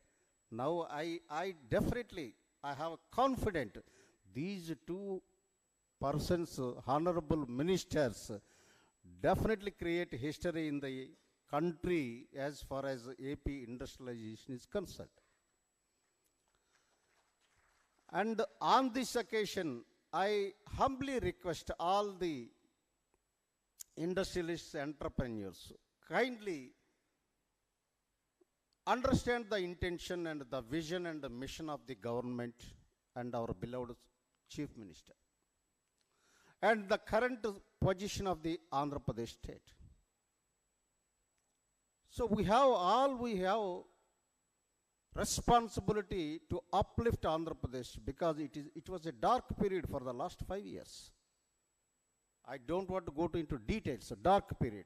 Now I definitely, I have confident these two persons, honorable ministers, definitely create history in the country as far as AP industrialization is concerned. And on this occasion, I humbly request all the industrialists, entrepreneurs, kindly understand the intention and the vision and the mission of the government and our beloved Chief Minister, and the current position of the Andhra Pradesh state. So we have responsibility to uplift Andhra Pradesh because it was a dark period for the last 5 years. I don't want to go into details, a dark period.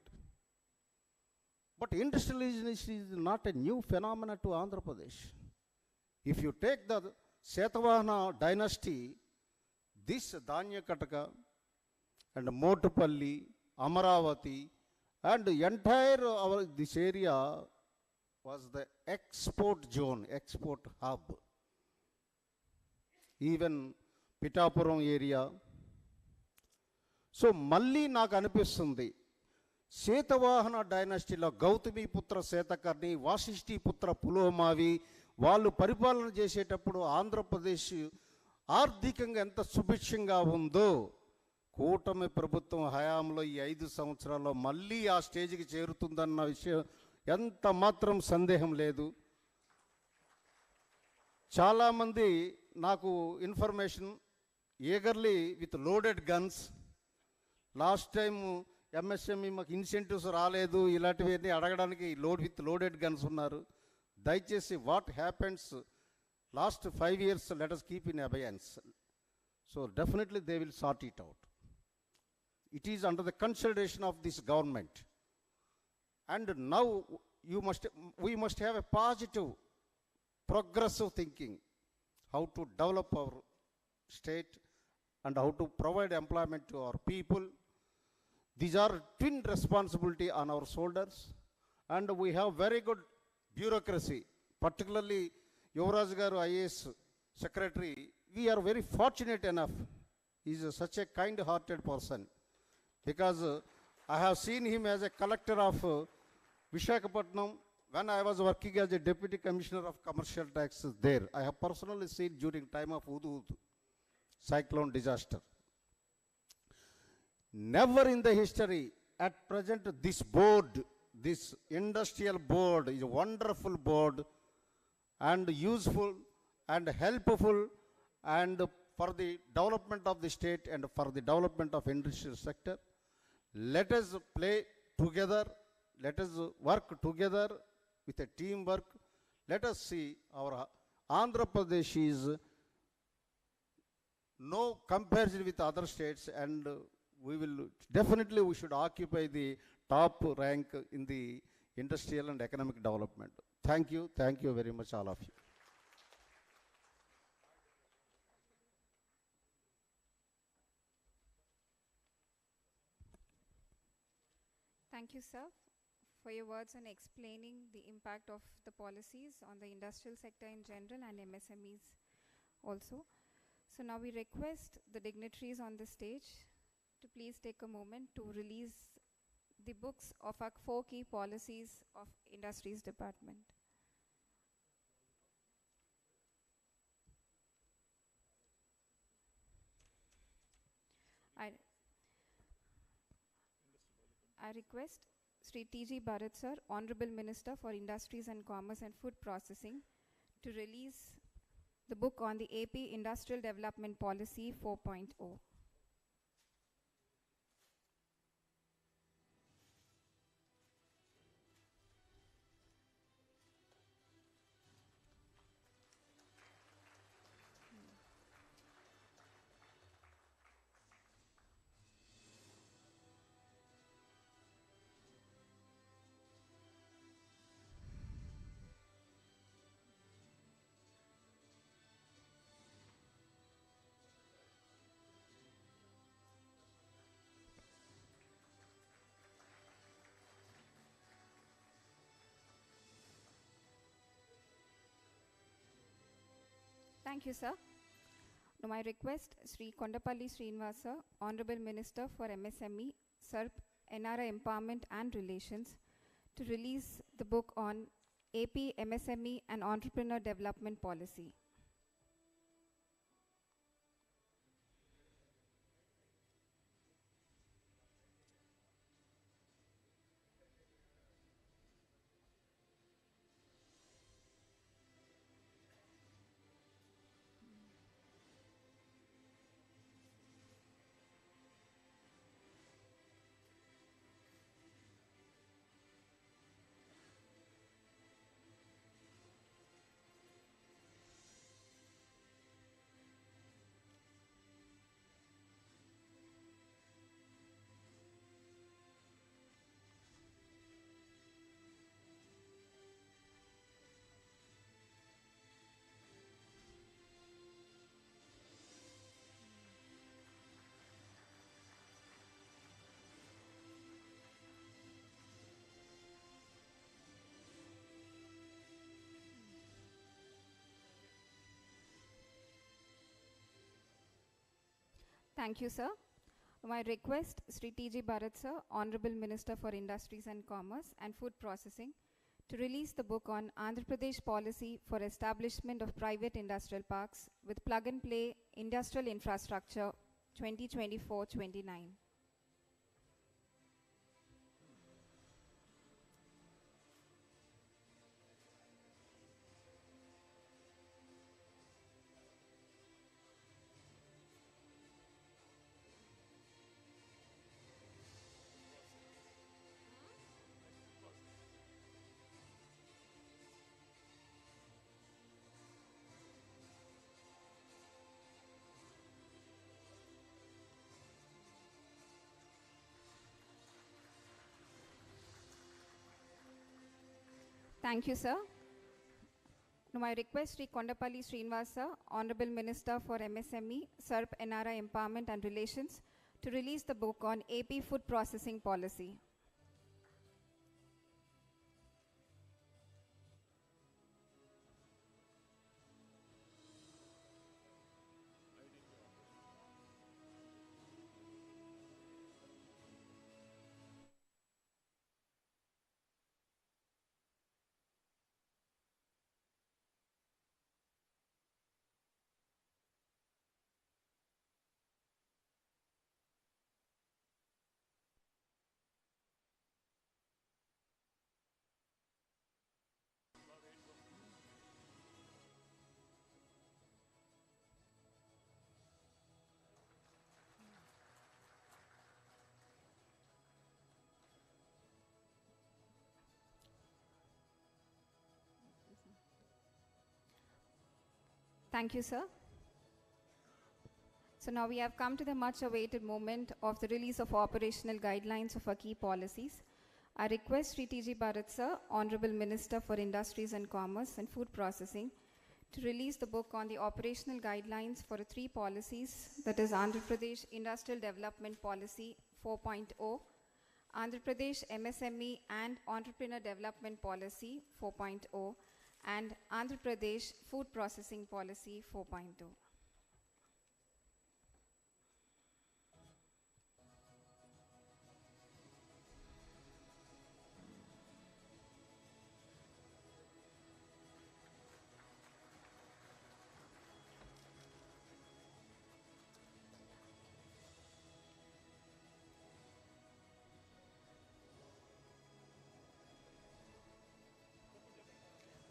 But industrialization is not a new phenomenon to Andhra Pradesh. If you take the Satavahana dynasty, this Dhanya Kataka and Motupalli, Amaravati, and the entire this area was the export zone, export hub. Even Pitapuram area. So Malli నాకు అనిపిస్తుంది శాతవాహన డైనాసిటీలో గౌతమి పుత్ర శాతకర్ణి, వాసిష్ఠి పుత్ర పులోమావి వాళ్ళు పరిపాలన చేసేటప్పుడు ఆంధ్రప్రదేశ్ ఆర్థికంగా ఎంత సుభిక్షంగా ఉందో కూటమి ప్రభుత్వం హయాంలో ఈ 5 సంవత్సరాల్లో మళ్ళీ ఆ స్టేజ్కి చేరుతుందన్న విషయం ఎంత మాత్రం సందేహం లేదు. చాలామంది నాకు information eagerly with loaded guns last time MSME మాకు ఇన్సెంటివ్స్ రాలేదు ఇలాంటివన్నీ అడగడానికి లోడెడ్ గన్స్ ఉన్నారు. దయచేసి what happens last 5 years let us keep in abeyance. So definitely they will sort it out. It is under the consideration of this government. And now we must have a positive, progressive thinking, how to develop our state and how to provide employment to our people. These are twin responsibility on our shoulders, and we have very good bureaucracy, particularly Yuvraj Garu IAS secretary. We are very fortunate enough. He is such a kind-hearted person, because I have seen him as a collector of Visakhapatnam when I was working as a deputy commissioner of commercial taxes there. I have personally seen during time of Hudhud cyclone disaster. Never in the history, at present, this board, this industrial board is a wonderful board and useful and helpful and for the development of the state and for the development of industrial sector. Let us play together, let us work together with a teamwork. Let us see our Andhra Pradesh is no comparison with other states, and we should occupy the top rank in the industrial and economic development. Thank you very much, all of you. Thank you, sir, for your words on explaining the impact of the policies on the industrial sector in general and MSMEs also. So now we request the dignitaries on the stage to please take a moment to release the books of our 4 key policies of Industries Department. I request Sri T.G.Bharath sir, Honorable Minister for Industries and Commerce and Food Processing, to release the book on the AP Industrial Development Policy 4.0. Thank you, sir. Now I request Sri Kondapalli Srinivas sir, Honorable Minister for MSME, SERP, NRI Empowerment and Relations, to release the book on AP MSME and Entrepreneur Development Policy. Thank you, sir. My request, Sri T.G.Bharath sir, Honorable Minister for Industries and Commerce and Food Processing, to release the book on Andhra Pradesh Policy for Establishment of Private Industrial Parks with Plug-and-Play Industrial Infrastructure 2024-29. Thank you, sir. Now I request Sri Kondapalli Srinivas, sir, Honorable Minister for MSME, SERP, NRI Empowerment and Relations, to release the book on AP food processing policy. Thank you, sir. So now we have come to the much awaited moment of the release of operational guidelines of our key policies. I request Sri T.G.Bharath, sir, Honorable Minister for Industries and Commerce and Food Processing, to release the book on the operational guidelines for three policies, that is Andhra Pradesh Industrial Development Policy 4.0, Andhra Pradesh MSME and Entrepreneur Development Policy 4.0, and Andhra Pradesh Food Processing Policy 4.0.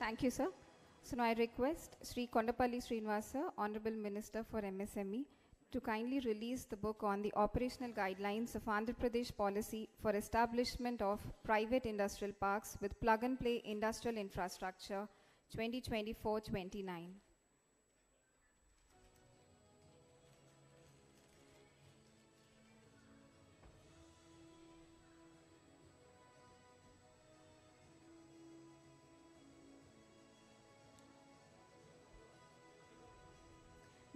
Thank you, sir. So now I request Sri Kondapalli Srinivas, Honorable Minister for MSME, to kindly release the book on the operational guidelines of Andhra Pradesh policy for establishment of private industrial parks with plug-and-play industrial infrastructure 2024-29.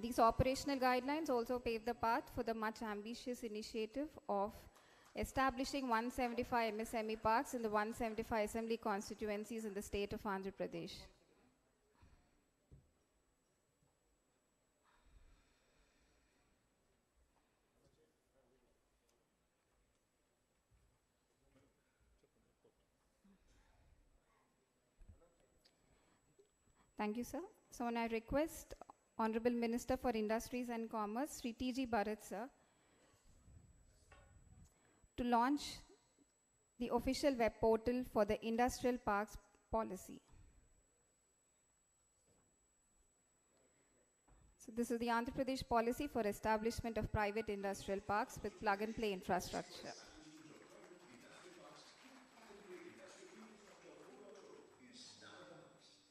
These operational guidelines also pave the path for the much ambitious initiative of establishing 175 MSME parks in the 175 assembly constituencies in the state of Andhra Pradesh. Thank you, sir. So now I request Honorable Minister for Industries and Commerce, Sri T.G.Bharath, sir, to launch the official web portal for the industrial parks policy. So this is the Andhra Pradesh policy for establishment of private industrial parks with plug-and-play infrastructure.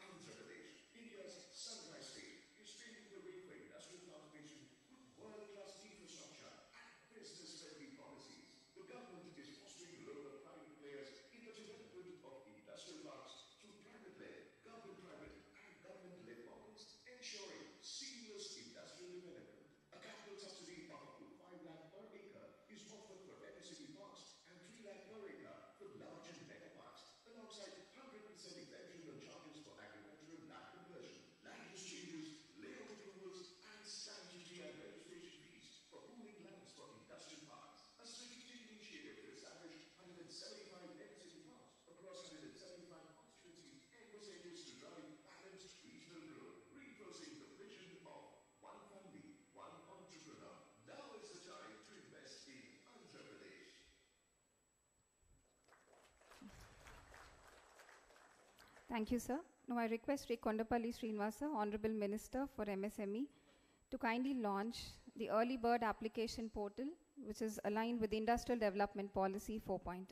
Andhra Pradesh, India's sunrise state, is paving the way for industrial transformation with world-class infrastructure and business-friendly policies. The government is fostering the role of private players in the development of industrial parks through private-led, government-private, and government-led models, ensuring seamless industrial development. A capital subsidy of up to 5 lakh per acre is offered for MSME parks and 3 lakh per acre for large and mega parks, alongside 100% exemption on charges for agricultural land conversion, land use changes, layout approvals, and stamp duty and registration fees for pooling lands for industrial parks. A strategic initiative to establish 175 MSME parks across 175 constituencies envisages to drive balanced regional growth, reinforcing the vision of one family, one entrepreneur. Now is the time to invest in Andhra Pradesh. Thank you, sir. Now I request Sri Kondapalli Srinivas, Honorable Minister for MSME, to kindly launch the early bird application portal, which is aligned with Industrial Development Policy 4.0.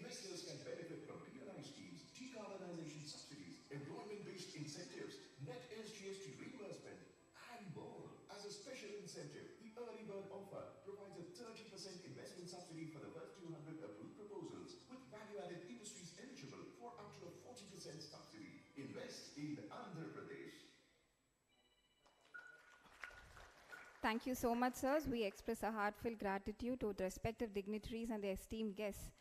Investors can benefit from PLI schemes, decarbonization subsidies, employment-based incentives, net SGST reimbursement, and more. As a special incentive, the early bird offer provides a 30% investment subsidy for the first 200 approved proposals, with value-added industries eligible for up to a 40% subsidy. Invest in Andhra Pradesh. Thank you so much, sirs. We express our heartfelt gratitude to the respective dignitaries and their esteemed guests,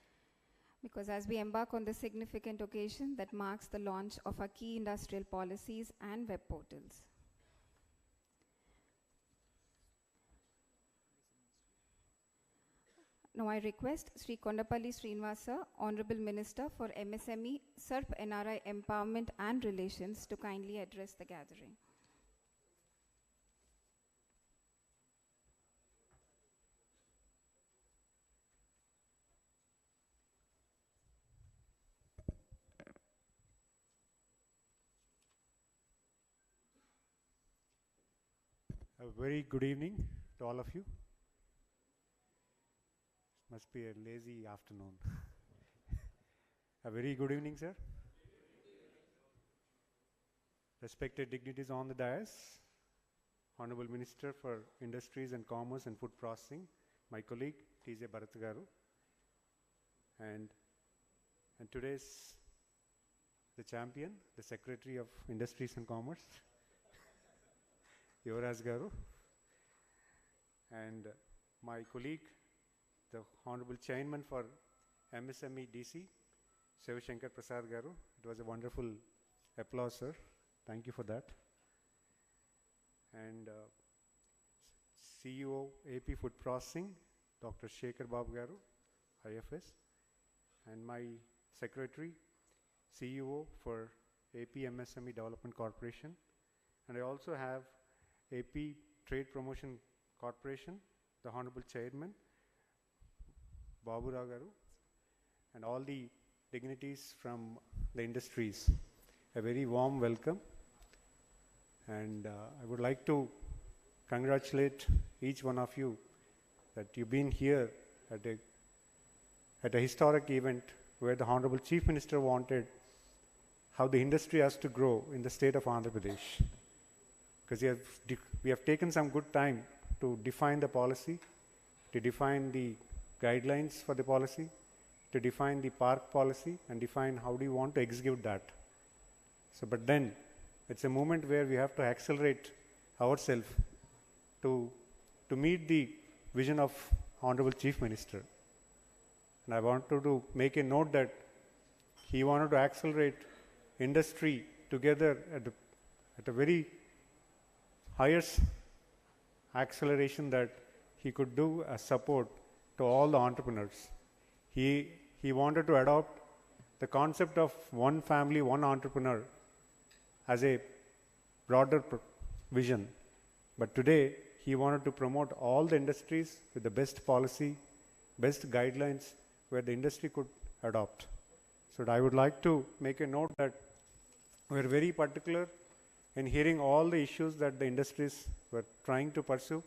because as we embark on this significant occasion that marks the launch of our key industrial policies and web portals. Now I request Sri Kondapalli Srinivas, sir, Honorable Minister for MSME, SERP, NRI Empowerment and Relations, to kindly address the gathering. A very good evening to all of you. Must be a lazy afternoon. A very good evening, sir. Respected dignitaries on the dais, Honorable Minister for Industries and Commerce and Food Processing, my colleague T.G.Bharath garu, and today's the champion, the Secretary of Industries and Commerce, Yuvraj garu, and my colleague, the Honorable Chairman for MSME DC, Shivashankar Prasad garu. It was a wonderful applause, sir. Thank you for that. And CEO AP Food Processing, Dr. Shekhar Babu garu, IFS, and my secretary, CEO for AP MSME Development Corporation, and I also have AP Trade Promotion Corporation, the Honorable Chairman, Babu Rao garu, and all the dignitaries from the industries. A very warm welcome. And I would like to congratulate each one of you that you've been here at a historic event where the Honorable Chief Minister wanted how the industry has to grow in the state of Andhra Pradesh. Because we have taken some good time to define the policy, to define the guidelines for the policy, to define the park policy, and define how do you want to execute that. So, but then it's a moment where we have to accelerate ourselves to meet the vision of Honorable Chief Minister. And I wanted to make a note that he wanted to accelerate industry together at a very highest acceleration that he could do as support to all the entrepreneurs. He wanted to adopt the concept of one family, one entrepreneur as a broader vision. But today, he wanted to promote all the industries with the best policy, best guidelines where the industry could adopt. So I would like to make a note that we're very particular in hearing all the issues that the industries were trying to pursue,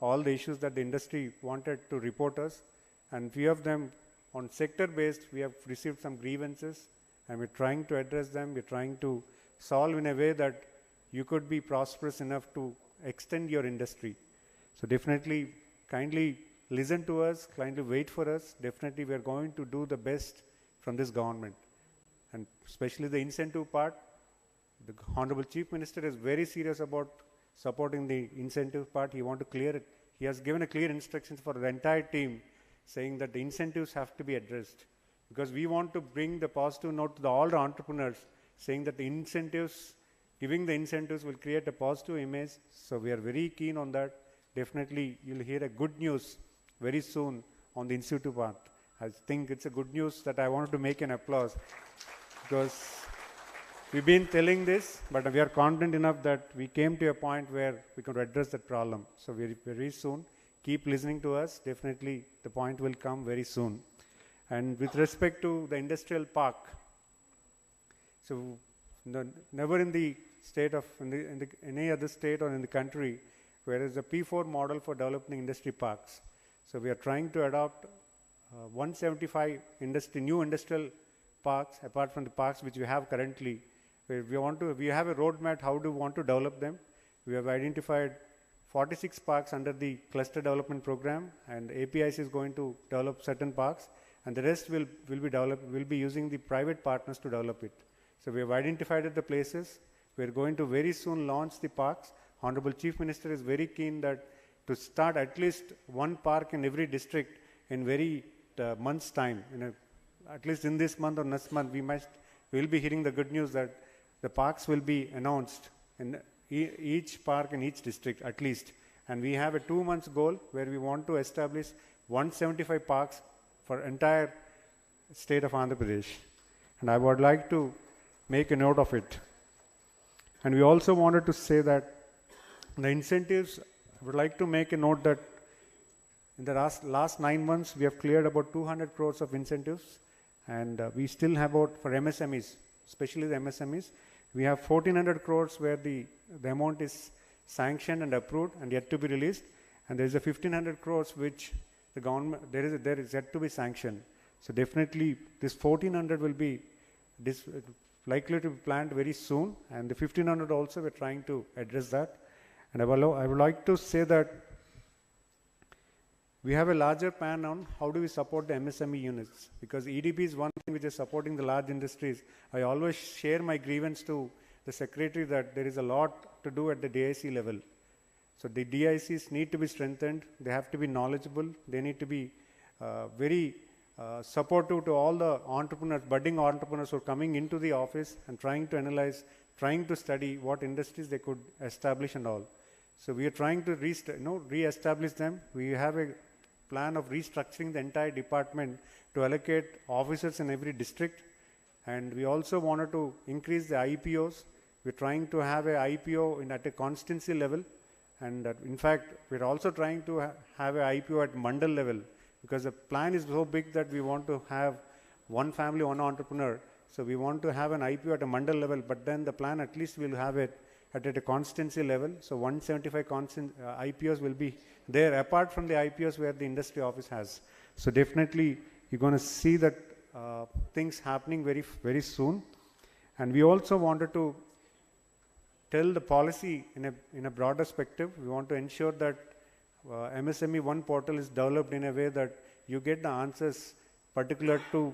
all the issues that the industry wanted to report us, and few of them on sector-based, we have received some grievances, and we're trying to address them, we're trying to solve in a way that you could be prosperous enough to extend your industry. So definitely, kindly listen to us, kindly wait for us. Definitely, we are going to do the best from this government. And especially the incentive part, the Honorable Chief Minister is very serious about supporting the incentive part. He wants to clear it. He has given a clear instructions for the entire team saying that the incentives have to be addressed. Because we want to bring the positive note to all the entrepreneurs saying that the incentives, giving the incentives will create a positive image. So we are very keen on that. Definitely, you'll hear a good news very soon on the incentive part. I think it's a good news that I wanted to make an applause because we've been telling this, but we are confident enough that we came to a point where we could address that problem. So very soon, keep listening to us. Definitely, the point will come very soon. And with respect to the industrial park, so never in the state of, in any other state or in the country, where is a P4 model for developing industry parks. So we are trying to adopt 175 new industrial parks, apart from the parks which we have currently. We have a roadmap how do we want to develop them. We have identified 46 parks under the cluster development program, and APIC is going to develop certain parks, and the rest will be using the private partners to develop it. So we have identified the places. We are going to very soon launch the parks. Honorable Chief Minister is very keen that to start at least one park in every district in very month's time. At least in this month or next month, we will be hearing the good news that the parks will be announced in each park in each district at least. And we have a 2 months goal where we want to establish 175 parks for entire state of Andhra Pradesh. And I would like to make a note of it. And we also wanted to say that the incentives, I would like to make a note that in the last 9 months, we have cleared about 200 crores of incentives, and we still have about, for MSMEs, especially the MSMEs, we have 1400 crores where the amount is sanctioned and approved and yet to be released, and there is a 1500 crores which the government, there is yet to be sanctioned. So definitely this 1400 will be likely to be planned very soon, and the 1500 also we're trying to address that. And I would like to say that we have a larger plan on how do we support the MSME units, because EDP is one thing which is supporting the large industries. I always share my grievance to the secretary that there is a lot to do at the DIC level. So the DICs need to be strengthened. They have to be knowledgeable. They need to be very supportive to all the entrepreneurs, budding entrepreneurs who are coming into the office and trying to analyze, trying to study what industries they could establish and all. So we are trying to re-establish them. We have a plan of restructuring the entire department to allocate officers in every district. And we also wanted to increase the IPOs. We're trying to have a IPO at a constituency level. And in fact, we're also trying to have a IPO at mandal level, because the plan is so big that we want to have one family, one entrepreneur. So we want to have an IPO at a mandal level, but then the plan at least we'll have it at a constituency level. So 175 IPOs will be there, apart from the IPOs where the industry office has. So definitely you're going to see that things happening very, very soon. And we also wanted to tell the policy in a broader perspective. We want to ensure that MSME One portal is developed in a way that you get the answers particular to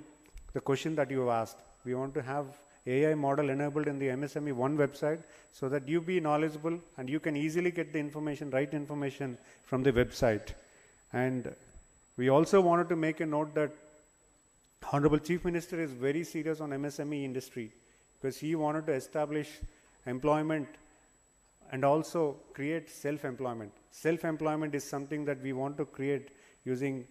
the question that you have asked. We want to have AI model enabled in the MSME One website so that you be knowledgeable and you can easily get the information, right information from the website. And we also wanted to make a note that Honorable Chief Minister is very serious on MSME industry, because he wanted to establish employment and also create self-employment. Self-employment is something that we want to create using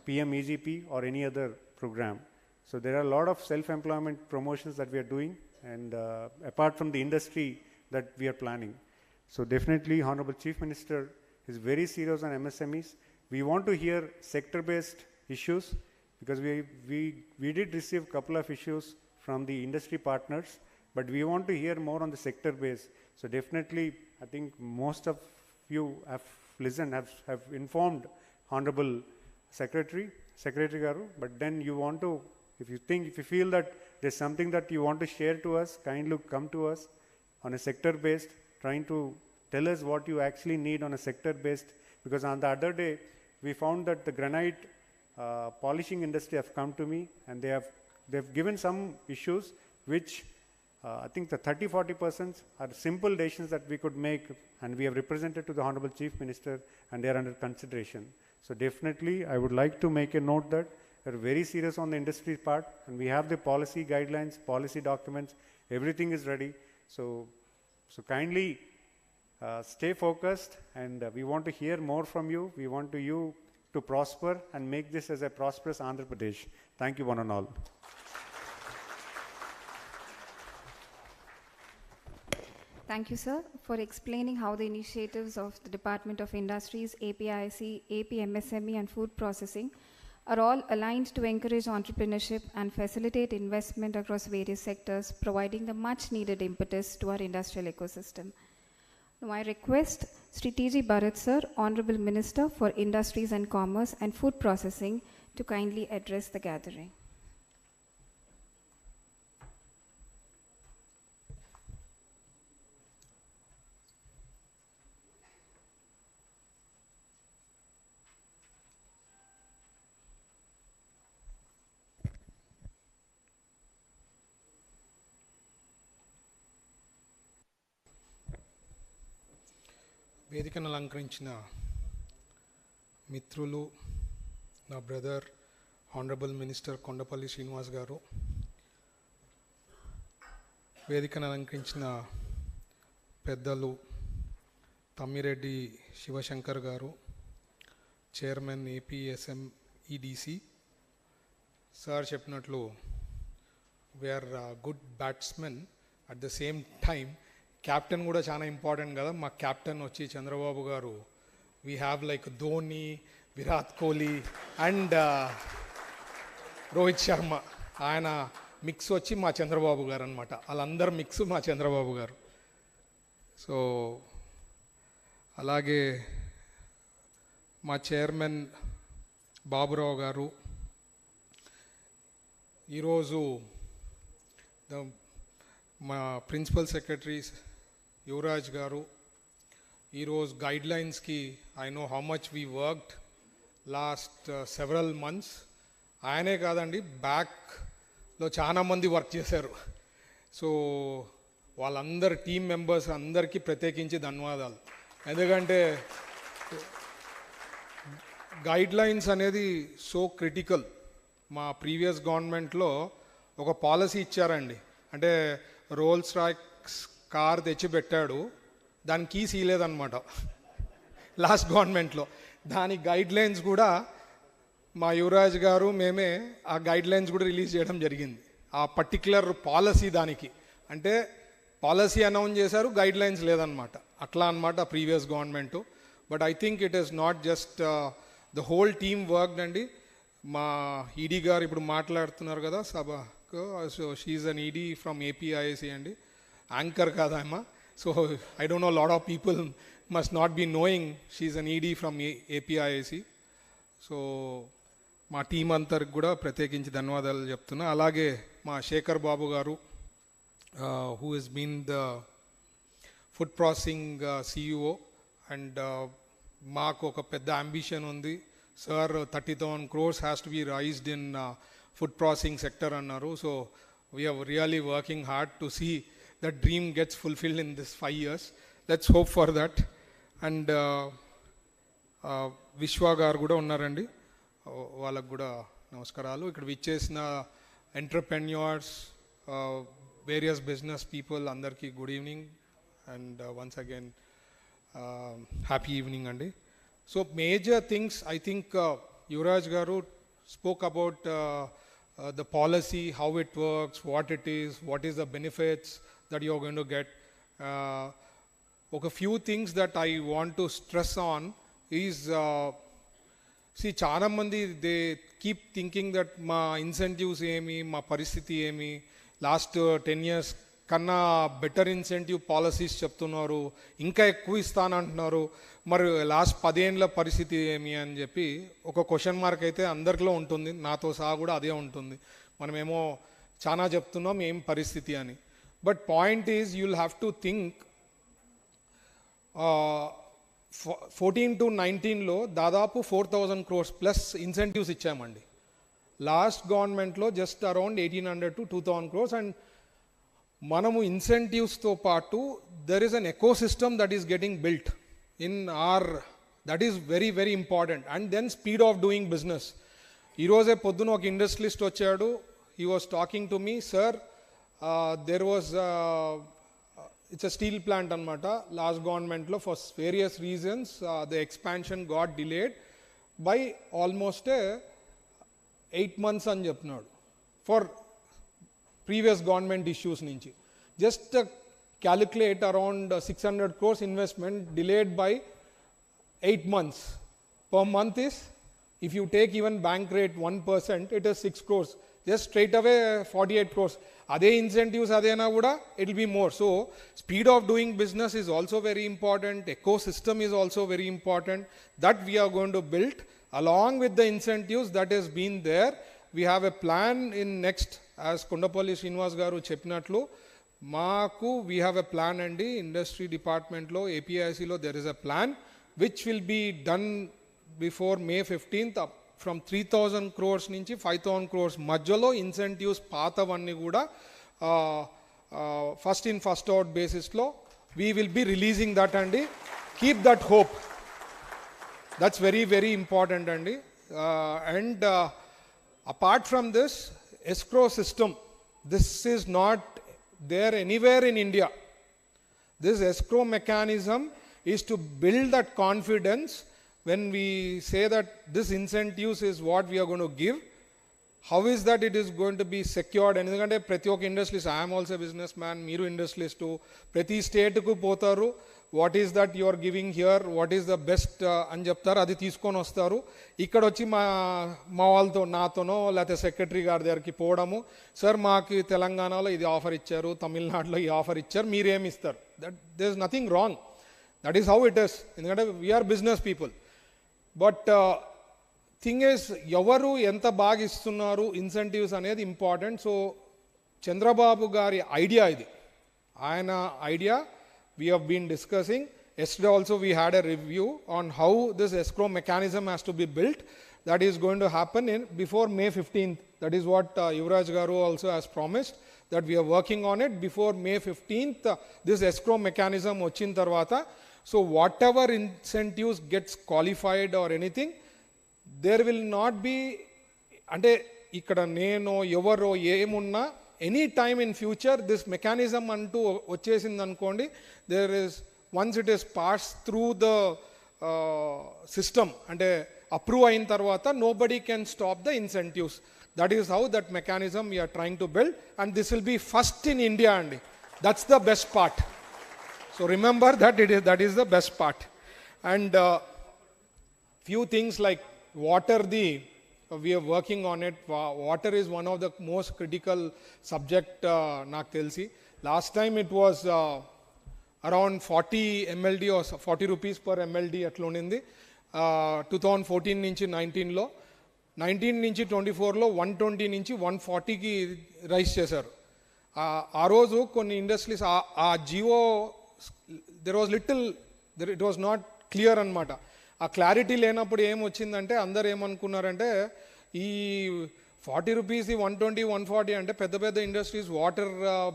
PMEGP or any other program. So there are a lot of self-employment promotions that we are doing, and apart from the industry that we are planning. So definitely Honorable Chief Minister is very serious on MSMEs. We want to hear sector-based issues, because we did receive a couple of issues from the industry partners, but we want to hear more on the sector base. So definitely, I think most of you have listened, have informed Honorable Secretary Garu, but then you want to, if you feel that there's something that you want to share to us, kindly come to us on a sector based, trying to tell us what you actually need on a sector based, because on the other day, we found that the granite polishing industry have come to me, and they've given some issues which I think the 30-40% are simple decisions that we could make, and we have represented to the Honorable Chief Minister, and they are under consideration. So definitely, I would like to make a note that we're very serious on the industry part, and we have the policy guidelines, policy documents, everything is ready. So kindly stay focused, and we want to hear more from you. We want you to prosper and make this as a prosperous Andhra Pradesh. Thank you, one and all. Thank you, sir, for explaining how the initiatives of the Department of Industries, APIC, APMSME and food processing are all aligned to encourage entrepreneurship and facilitate investment across various sectors, providing the much needed impetus to our industrial ecosystem. Now I request Sri T.G.Bharath, sir, Honorable Minister for Industries and Commerce and Food Processing, to kindly address the gathering. వేదికను అలంకరించిన మిత్రులు, నా brother honourable minister Kondapalli Srinivas garu, వేదికను అలంకరించిన పెద్దలు Tammireddy Sivasankar garu, chairman APSMEDC, sir చెప్పినట్లు we are good batsmen. At the same time captain కూడా చాలా ఇంపార్టెంట్ కదా. మా క్యాప్టెన్ వచ్చి Chandrababu garu. We have like Dhoni, Virat Kohli and Rohit Sharma. ఆయన మిక్స్ వచ్చి మా చంద్రబాబు గారు అనమాట. వాళ్ళందరూ మిక్స్ మా చంద్రబాబు గారు. సో అలాగే మా చైర్మన్ బాబురావు గారు, ఈరోజు మా ప్రిన్సిపల్ సెక్రటరీ యువరాజ్ గారు, ఈరోజు గైడ్లైన్స్కి I know how much we worked last several months. ఆయనే కాదండి, బ్యాక్లో చాలామంది వర్క్ చేశారు. సో వాళ్ళందరు టీం మెంబర్స్ అందరికీ ప్రత్యేకించి ధన్యవాదాలు. ఎందుకంటే గైడ్లైన్స్ అనేది సో క్రిటికల్. మా ప్రీవియస్ గవర్నమెంట్లో ఒక పాలసీ ఇచ్చారండి. అంటే రోల్స్ రాయ్స్ కార్ తెచ్చిపెట్టాడు, దానికి కీస్ ఇవ్వలేదన్నమాట లాస్ట్ గవర్నమెంట్లో. దాని గైడ్లైన్స్ కూడా మా యువరాజ్ గారు మేమే ఆ గైడ్లైన్స్ కూడా రిలీజ్ చేయడం జరిగింది. ఆ పర్టిక్యులర్ పాలసీ దానికి అంటే పాలసీ అనౌన్స్ చేశారు, గైడ్లైన్స్ లేదనమాట. అట్లా అనమాట previous government. But I think it is not just the whole team worked అండి. మా ఈడీ గారు ఇప్పుడు మాట్లాడుతున్నారు కదా సభకు. So she's an ED from APIC అండి, యాంకర్ కాదమ్మా. So I don't know, lot of people must not be knowing she's an ED from APIC. సో మా టీం అంతరికి కూడా ప్రత్యేకించి ధన్యవాదాలు చెప్తున్నా. అలాగే మా Sekhar Babu garu, who has been the food processing CEO, and మాకు ఒక పెద్ద అంబిషన్ ఉంది sir. 30,000 crores has to be raised in food processing sector అన్నారు. So we're really working hard to see that dream gets fulfilled in this 5 years. Let's hope for that. And Vishwa గారు కూడా ఉన్నారండి, వాళ్ళకు కూడా నమస్కారాలు. ఇక్కడ విచ్చేసిన ఎంటర్ప్రెన్యూర్స్, వేరియస్ బిజినెస్ పీపుల్ అందరికీ good evening and once again happy evening అండి. So major things I think Yuvaraj గారు spoke about the policy, how it works, what it is, what is the benefits that you're going to get. A few things that I want to stress on is, see, చాలా మంది they keep thinking that మా incentives ఏమి, మా పరిస్థితి ఏమి, last 10 years కన్నా better incentive policies చెప్తున్నారు, ఇంకా ఎక్కువ ఇస్తానంటున్నారు, మరి లాస్ట్ 10 ఏళ్ళ పరిస్థితి ఏమి అని చెప్పి ఒక క్వశ్చన్ మార్క్ అయితే అందరిలో ఉంటుంది, నాతో సహా కూడా అదే ఉంటుంది. మనమేమో చాలా చెప్తున్నాం ఏం పరిస్థితి అని. But point is you will have to think 14 to 19లో దాదాపు 4,000 crores ప్లస్ ఇన్సెంటివ్స్ ఇచ్చామండి. లాస్ట్ గవర్నమెంట్లో just around 1,800 to 2,000 crores. And మనము ఇన్సెంటివ్స్తో పాటు there is an ecosystem that is getting built in our, that is very very important. And then speed of doing business. ఈరోజే పొద్దున ఒక industrialist వచ్చాడు, he was talking to me, sir there was it's a steel plant అనమాట, last గవర్నమెంట్లో for various reasons the expansion got delayed by almost 8 months అని చెప్తున్నాడు for previous government issues నుంచి. Just calculate around 600 crores investment delayed by 8 months. Per month is, if you take even bank rate 1%, it is 6 crores. just straight away 48 crores. Ade incentives adena kuda it will be more. So speed of doing business is also very important. Ecosystem is also very important that we are going to build along with the incentives that has been there. We have a plan in next, as Kondapalli Srinivas garu cheppinatlu, maaku we have a plan andi industry department lo APIC lo there is a plan which will be done before May 15th. From 3,000 crores నుంచి 5,000 crores మధ్యలో incentives పాతవన్నీ కూడా first in first out బేసిస్లో we will be releasing that అండి. Keep that hope, that's very very important అండి. And apart from this escrow system, this is not there anywhere in India. This escrow mechanism is to build that confidence. When we say that this incentives is what we are going to give, how is that it is going to be secured? Endukante prati oka industrialist, I am also a businessman, meeru industrialist, prati state ku potaru, what is that you are giving here, what is the best అని చెప్తారు, అది తీసుకొని వస్తారు. ఇక్కడ వచ్చి మా వాళ్ళతో నాతోనో లేకపోతే సెక్రటరీ గారి దగ్గరికి పోవడము, సార్ మాకు తెలంగాణలో ఇది ఆఫర్ ఇచ్చారు, తమిళనాడులో ఈ ఆఫర్ ఇచ్చారు, మీరేమి ఇస్తారు. That there is nothing wrong, that is how it is. ఎందుకంటే we're business people. But thing is ఎవరు ఎంత బాగా ఇస్తున్నారు ఇన్సెంటివ్స్ అనేది ఇంపార్టెంట్. సో చంద్రబాబు గారి ఐడియా ఇది, ఆయన idea we have been discussing. Yesterday also we had a review on how this escrow mechanism has to be built. That is going to happen in before May 15th. That is what Yuvraj Garu also has promised, that we are working on it before May 15th. This escrow mechanism వచ్చిన తర్వాత, so whatever incentives gets qualified or anything, there will not be, అంటే ఇక్కడ నేను ఎవరో ఏమున్నా any time in future this mechanism అంటూ వచ్చేసింది అనుకోండి, there is once it is pass through the system, అంటే అప్రూవ్ అయిన తర్వాత nobody can stop the incentives. That is how that mechanism we're trying to build, and this will be first in India అండి. That's the best part. So remember that is the best part. And few things like water, we are working on it. Water is one of the most critical subject నాకు తెలిసి. Last time it was around 40 MLD or 40 rupees per MLD అట్లా ఉండింది. 2014 నుంచి 19లో, 19 నుంచి 24లో 120 నుంచి 140కి rise చేశారు. ఆ రోజు కొన్ని ఇండస్ట్రీస్ ఆ GO it was not clear అనమాట. ఆ క్లారిటీ లేనప్పుడు ఏమొచ్చిందంటే అందరు ఏమనుకున్నారంటే ఈ 40 రూపీస్ 120 140 అంటే పెద్ద పెద్ద ఇండస్ట్రీస్ వాటర్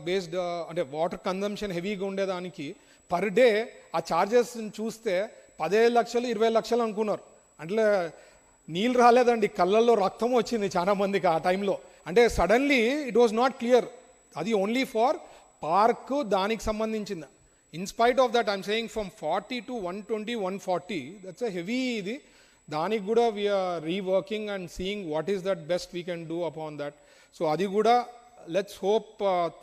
బేస్డ్, అంటే వాటర్ కన్జంప్షన్ హెవీగా ఉండేదానికి పర్ డే ఆ ఛార్జెస్ చూస్తే 15 లక్షలు 20 లక్షలు అనుకున్నారు. అంటే నీళ్ళు రాలేదండి, కళ్ళల్లో రక్తం వచ్చింది చాలా మందికి ఆ టైంలో. అంటే suddenly it was not clear, అది ఓన్లీ ఫార్ పార్క్ దానికి సంబంధించింది. In spite of that, I'm saying from 40 to 120, 140, that's a heavy idi. దానికి కూడా we are reworking and seeing what is that best we can do upon that. So అది కూడా let's hope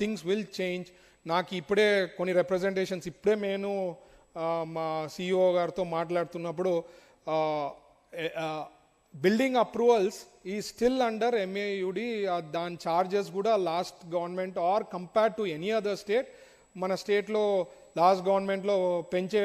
things will change. నాకు ఇప్పుడే కొన్ని representations ఇప్పుడే నేను మా CEO గారితో మాట్లాడుతున్నప్పుడు బిల్డింగ్ అప్రూవల్స్ ఈ స్టిల్ అండర్ MAUD. దాని ఛార్జెస్ కూడా last government are compared to any other state, మన స్టేట్లో లాస్ట్ గవర్నమెంట్లో పెంచే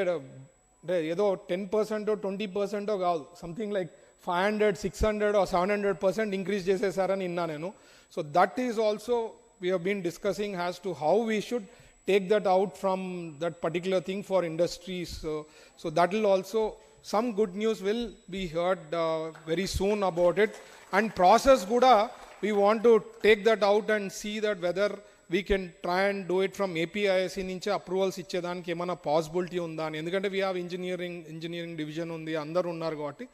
అంటే ఏదో 10% 20% కాదు, సంథింగ్ లైక్ 500, 600 or 700% ఇంక్రీజ్ చేసేసారని విన్నా నేను. So that is also we have been discussing as to how we should take that out from that particular thing for industries. So that will also some good news will be heard very soon about it. And process kuda we want to take that out and see that whether we can try and do it from APIC నుంచి approvals ఇచ్చేదానికి ఏమైనా possibility ఉందా అని. ఎందుకంటే we have engineering division ఉంది, అందరు ఉన్నారు కాబట్టి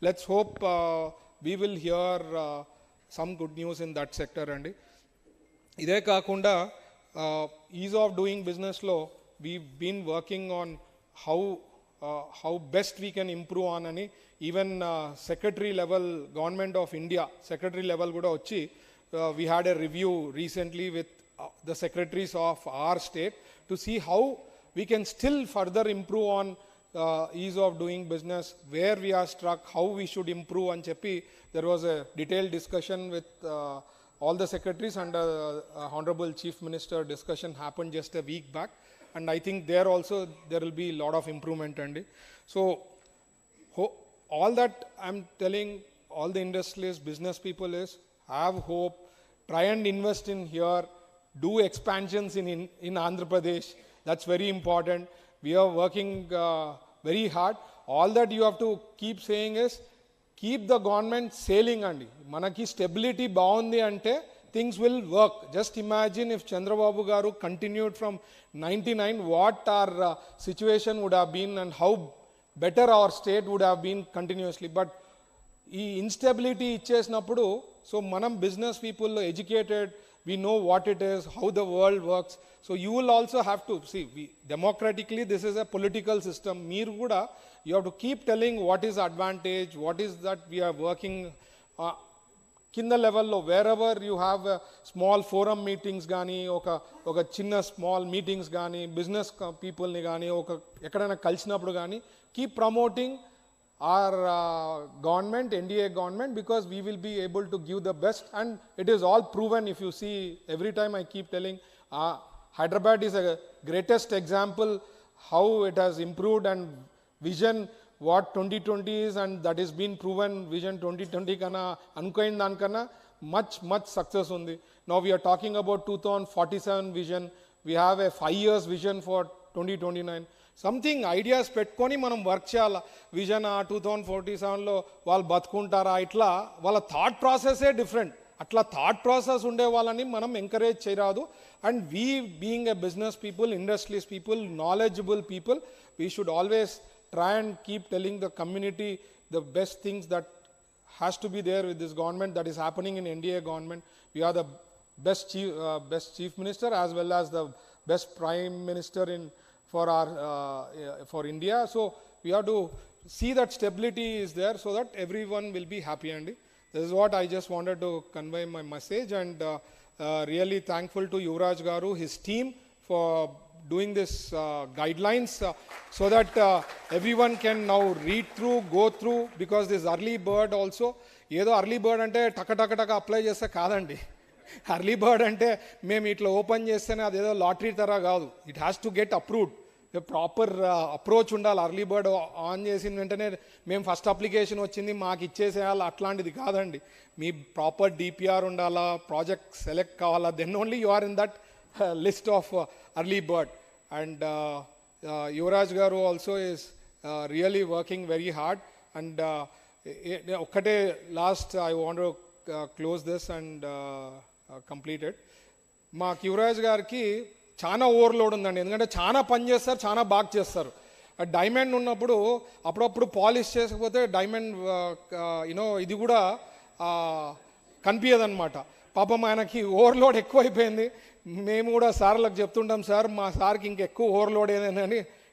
let's hope we will hear some good news in that sector అండి. ఇదే కాకుండా ఈజ్ ఆఫ్ డూయింగ్ బిజినెస్లో we been working on how best we can improve on ani. Even secretary level, government of India secretary level kuda vachi we had a review recently with the secretaries of our state to see how we can still further improve on ease of doing business, where we are struck, how we should improve and cheppi there was a detailed discussion with all the secretaries and Honorable Chief Minister discussion happened just a week back, and I think there also there will be a lot of improvement. So all that I'm telling all the industrialists, business people is, have hope, try and invest in here, do expansions in Andhra Pradesh. That's very important. We are working very hard. All that you have to keep saying is, keep the government sailing andi. Manaki stability baundi ante things will work. Just imagine if Chandrababu Garu continued from 99, what our situation would have been and how better our state would have been continuously. But ఈ instability ఇచ్చేసినప్పుడు, so మనం business people educated, we know what it is, how the world works. So you will also have to see, democratically this is a political system. Meer kuda, you have to keep telling what is advantage, what is that we are working kinda level lo, wherever you have small forum meetings gaani, oka chinna small meetings gaani, business people ni gaani, oka ekkadana kalchinappudu gaani, keep promoting our government, NDA government, because we will be able to give the best, and it is all proven. If you see, every time I keep telling, Hyderabad is a greatest example how it has improved, and vision what 2020 is, and that is been proven. Vision 2020 kana anukoyin danikana much success undi. Now we are talking about 2047 vision. We have a 5 years vision for 2029. Something ideas పెట్టుకొని మనం work చేయాలి. Vision 2047లో వాళ్ళు బతుకుంటారా, ఇట్లా వాళ్ళ thought ప్రాసెసే different. అట్లా thought process ఉండే వాళ్ళని మనం ఎంకరేజ్ చేయరాదు. And we being a business people, industries people, knowledgeable people, we should always try and keep telling the community the best things that has to be there with this government that is happening in NDA government. We are the best chief minister as well as the best prime minister for India. So we have to see that stability is there so that everyone will be happy. And this is what I just wanted to convey my message, and really thankful to Yuvraj Garu, his team, for doing this guidelines so that everyone can now read through, go through, because this early bird also, ఏదో early bird అంటే టక apply చేస్తే కాదండి. Early bird అంటే మేము ఇట్లా open చేస్తేనే అదేదో లాటరీ తర కాదు. It has to get approved. Proper approach ఉండాలి. అర్లీ బర్డ్ ఆన్ చేసిన వెంటనే మేము ఫస్ట్ అప్లికేషన్ వచ్చింది మాకు ఇచ్చేసేయాలి, అట్లాంటిది కాదండి. మీ ప్రాపర్ డిపిఆర్ ఉండాలా, ప్రాజెక్ట్ సెలెక్ట్ కావాలా, then only you are in that list of early bird. And Yuvraj Garu also is really working very hard. And okkate last I want to close this and complete it. మా యువరాజ్ గారికి చాలా overload ఉందండి. ఎందుకంటే చాలా పని చేస్తారు, చాలా బాగా చేస్తారు. డైమండ్ ఉన్నప్పుడు అప్పుడప్పుడు పాలిష్ చేసుకపోతే డైమండ్ ఇది కూడా కనిపించదన్నమాట. పాపం ఆయనకి ఓవర్లోడ్ ఎక్కువైపోయింది. మేము కూడా సార్లకు చెప్తుంటాం, సార్ మా సార్కి ఇంకెక్కువ ఓవర్లోడ్ ఏదైనా.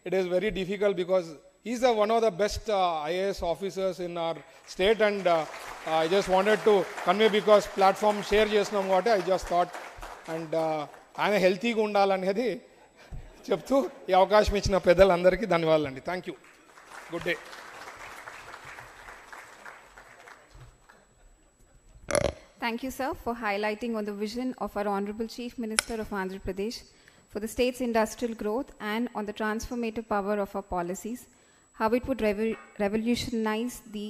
It is very difficult because is one of the best IAS officers in our state. And I just wanted to convey because platform share చేసినాం కాబట్టి ఐ జస్ట్ థాట్. అండ్ ఆయన హెల్తీగా ఉండాలనేది చెప్తూ ఈ అవకాశం ఇచ్చిన పెద్దలందరికీ ధన్యవాదాలండి. Thank you. Good day. Thank you, sir, for highlighting on the vision of our Honorable Chief Minister of Andhra Pradesh for the state's industrial growth and on the transformative power of our policies, how it would revolutionize the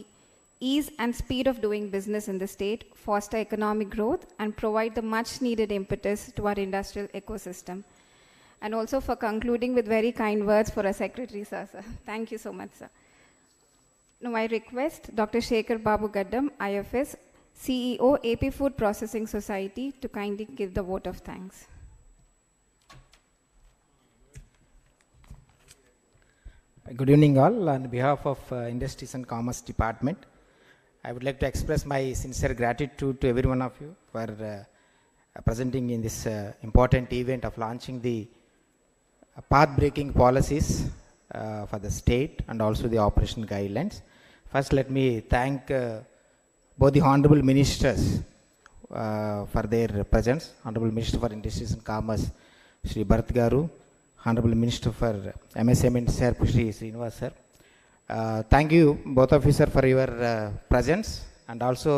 ease and speed of doing business in the state, foster economic growth, and provide the much needed impetus to our industrial ecosystem. And also for concluding with very kind words for our Secretary, sir. Thank you so much, sir. Now I request Dr. Shekhar Babu Gaddam, IFS, CEO, AP Food Processing Society, to kindly give the vote of thanks. Good evening all. On behalf of Industries and Commerce Department, I would like to express my sincere gratitude to every one of you for presenting in this important event of launching the path-breaking policies for the state and also the operation guidelines. First, let me thank both the Honorable Ministers for their presence. Honorable Minister for Industries and Commerce, Shri Bharath Garu, Honorable Minister for MSME and SERP, Shri Srinivas sir. Thank you both of you sir for your presence, and also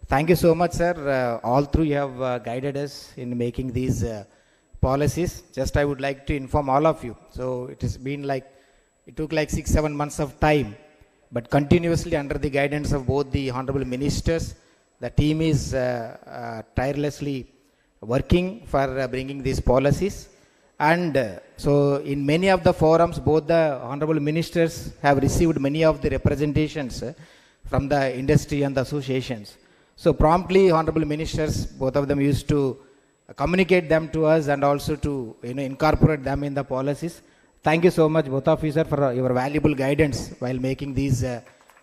Thank you so much, sir. All through you have guided us in making these policies. Just I would like to inform all of you. So it has been like, it took like 6-7 months of time, but continuously under the guidance of both the honorable ministers, the team is tirelessly working for bringing these policies. And so in many of the forums, both the honorable ministers have received many of the representations from the industry and the associations. So promptly, honorable ministers, both of them used to communicate them to us and also to incorporate them in the policies. Thank you so much, both of you, sir, for your valuable guidance while making these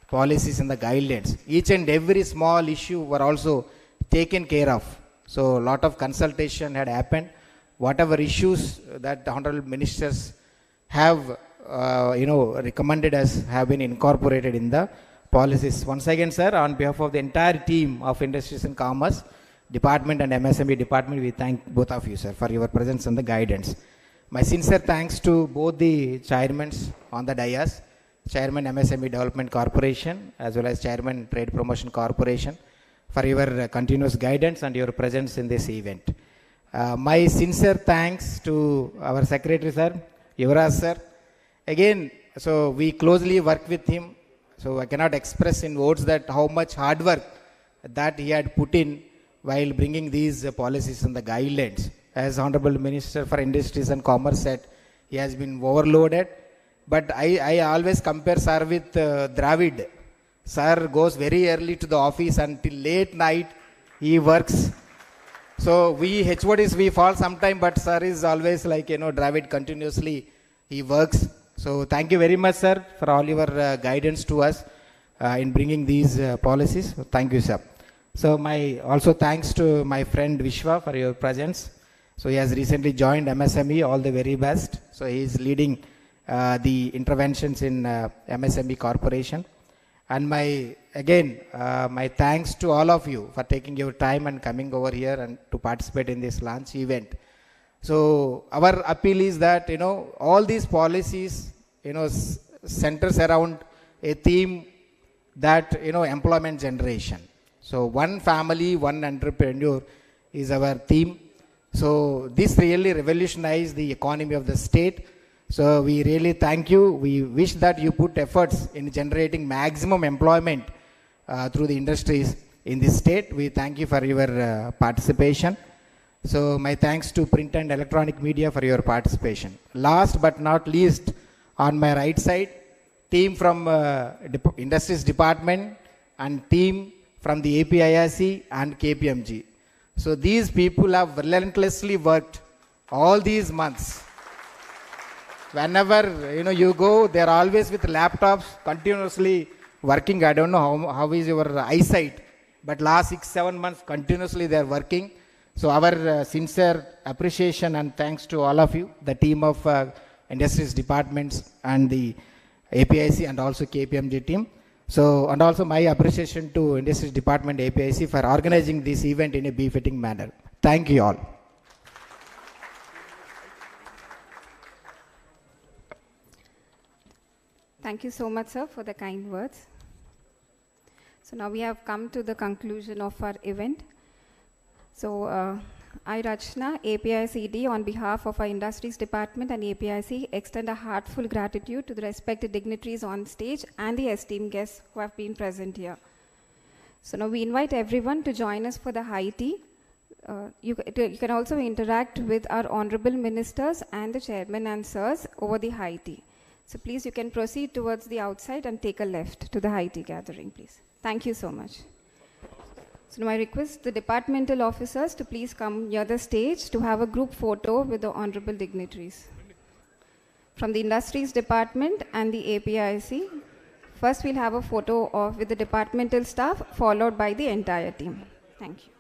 policies and the guidelines. Each and every small issue were also taken care of. So a lot of consultation had happened. Whatever issues that the honorable ministers have, recommended us have been incorporated in the policies. Once again, sir, on behalf of the entire team of Industries and Commerce Department and MSME Department, we thank both of you, sir, for your presence and the guidance. My sincere thanks to both the chairmen on the dais, Chairman MSME Development Corporation as well as Chairman Trade Promotion Corporation, for your continuous guidance and your presence in this event. My sincere thanks to our Secretary, sir, Yuvraj, sir. Again, so we closely work with him. So I cannot express in words that how much hard work that he had put in while bringing these policies and the guidelines. As Honorable Minister for Industries and Commerce said, he has been overloaded. But I always compare sir with Dravid. Sir goes very early to the office until late night he works. So we HODs, we fall sometime, but sir is always like, Dravid continuously, he works. So thank you very much, sir, for all your guidance to us in bringing these policies. Thank you, sir. So also thanks to my friend Vishwa for your presence. So he has recently joined MSME, all the very best. So he is leading the interventions in MSME Corporation. And my thanks to all of you for taking your time and coming over here and to participate in this launch event. So our appeal is that, all these policies, centers around a theme that, employment generation. So one family, one entrepreneur is our theme. So this really revolutionized the economy of the state. So we really thank you. We wish that you put efforts in generating maximum employment through the industries in this state. We thank you for your participation. So my thanks to print and electronic media for your participation. Last but not least, on my right side, team from Industries Department and team from the APIIC and KPMG. So these people have relentlessly worked all these months. Whenever you go, they're always with laptops, continuously working. I don't know how is your eyesight, but last 6-7 months continuously they're working. So our sincere appreciation and thanks to all of you, the team of Industries Departments and the APIC and also KPMG team. So, and also my appreciation to Industries Department APIC for organizing this event in a befitting manner. Thank you all. Thank you so much, sir, for the kind words. So now we have come to the conclusion of our event. So I, Rachna, APICD, on behalf of our Industries Department and APIC, extend a heartfelt gratitude to the respected dignitaries on stage and the esteemed guests who have been present here. So now we invite everyone to join us for the high tea. You can also interact with our honorable ministers and the chairman and sirs over the high tea. So please, you can proceed towards the outside and take a left to the high tea gathering, please. Thank you so much. So now I request the departmental officers to please come near the stage to have a group photo with the honorable dignitaries. From the Industries Department and the APIC, first we'll have a photo with the departmental staff, followed by the entire team. Thank you.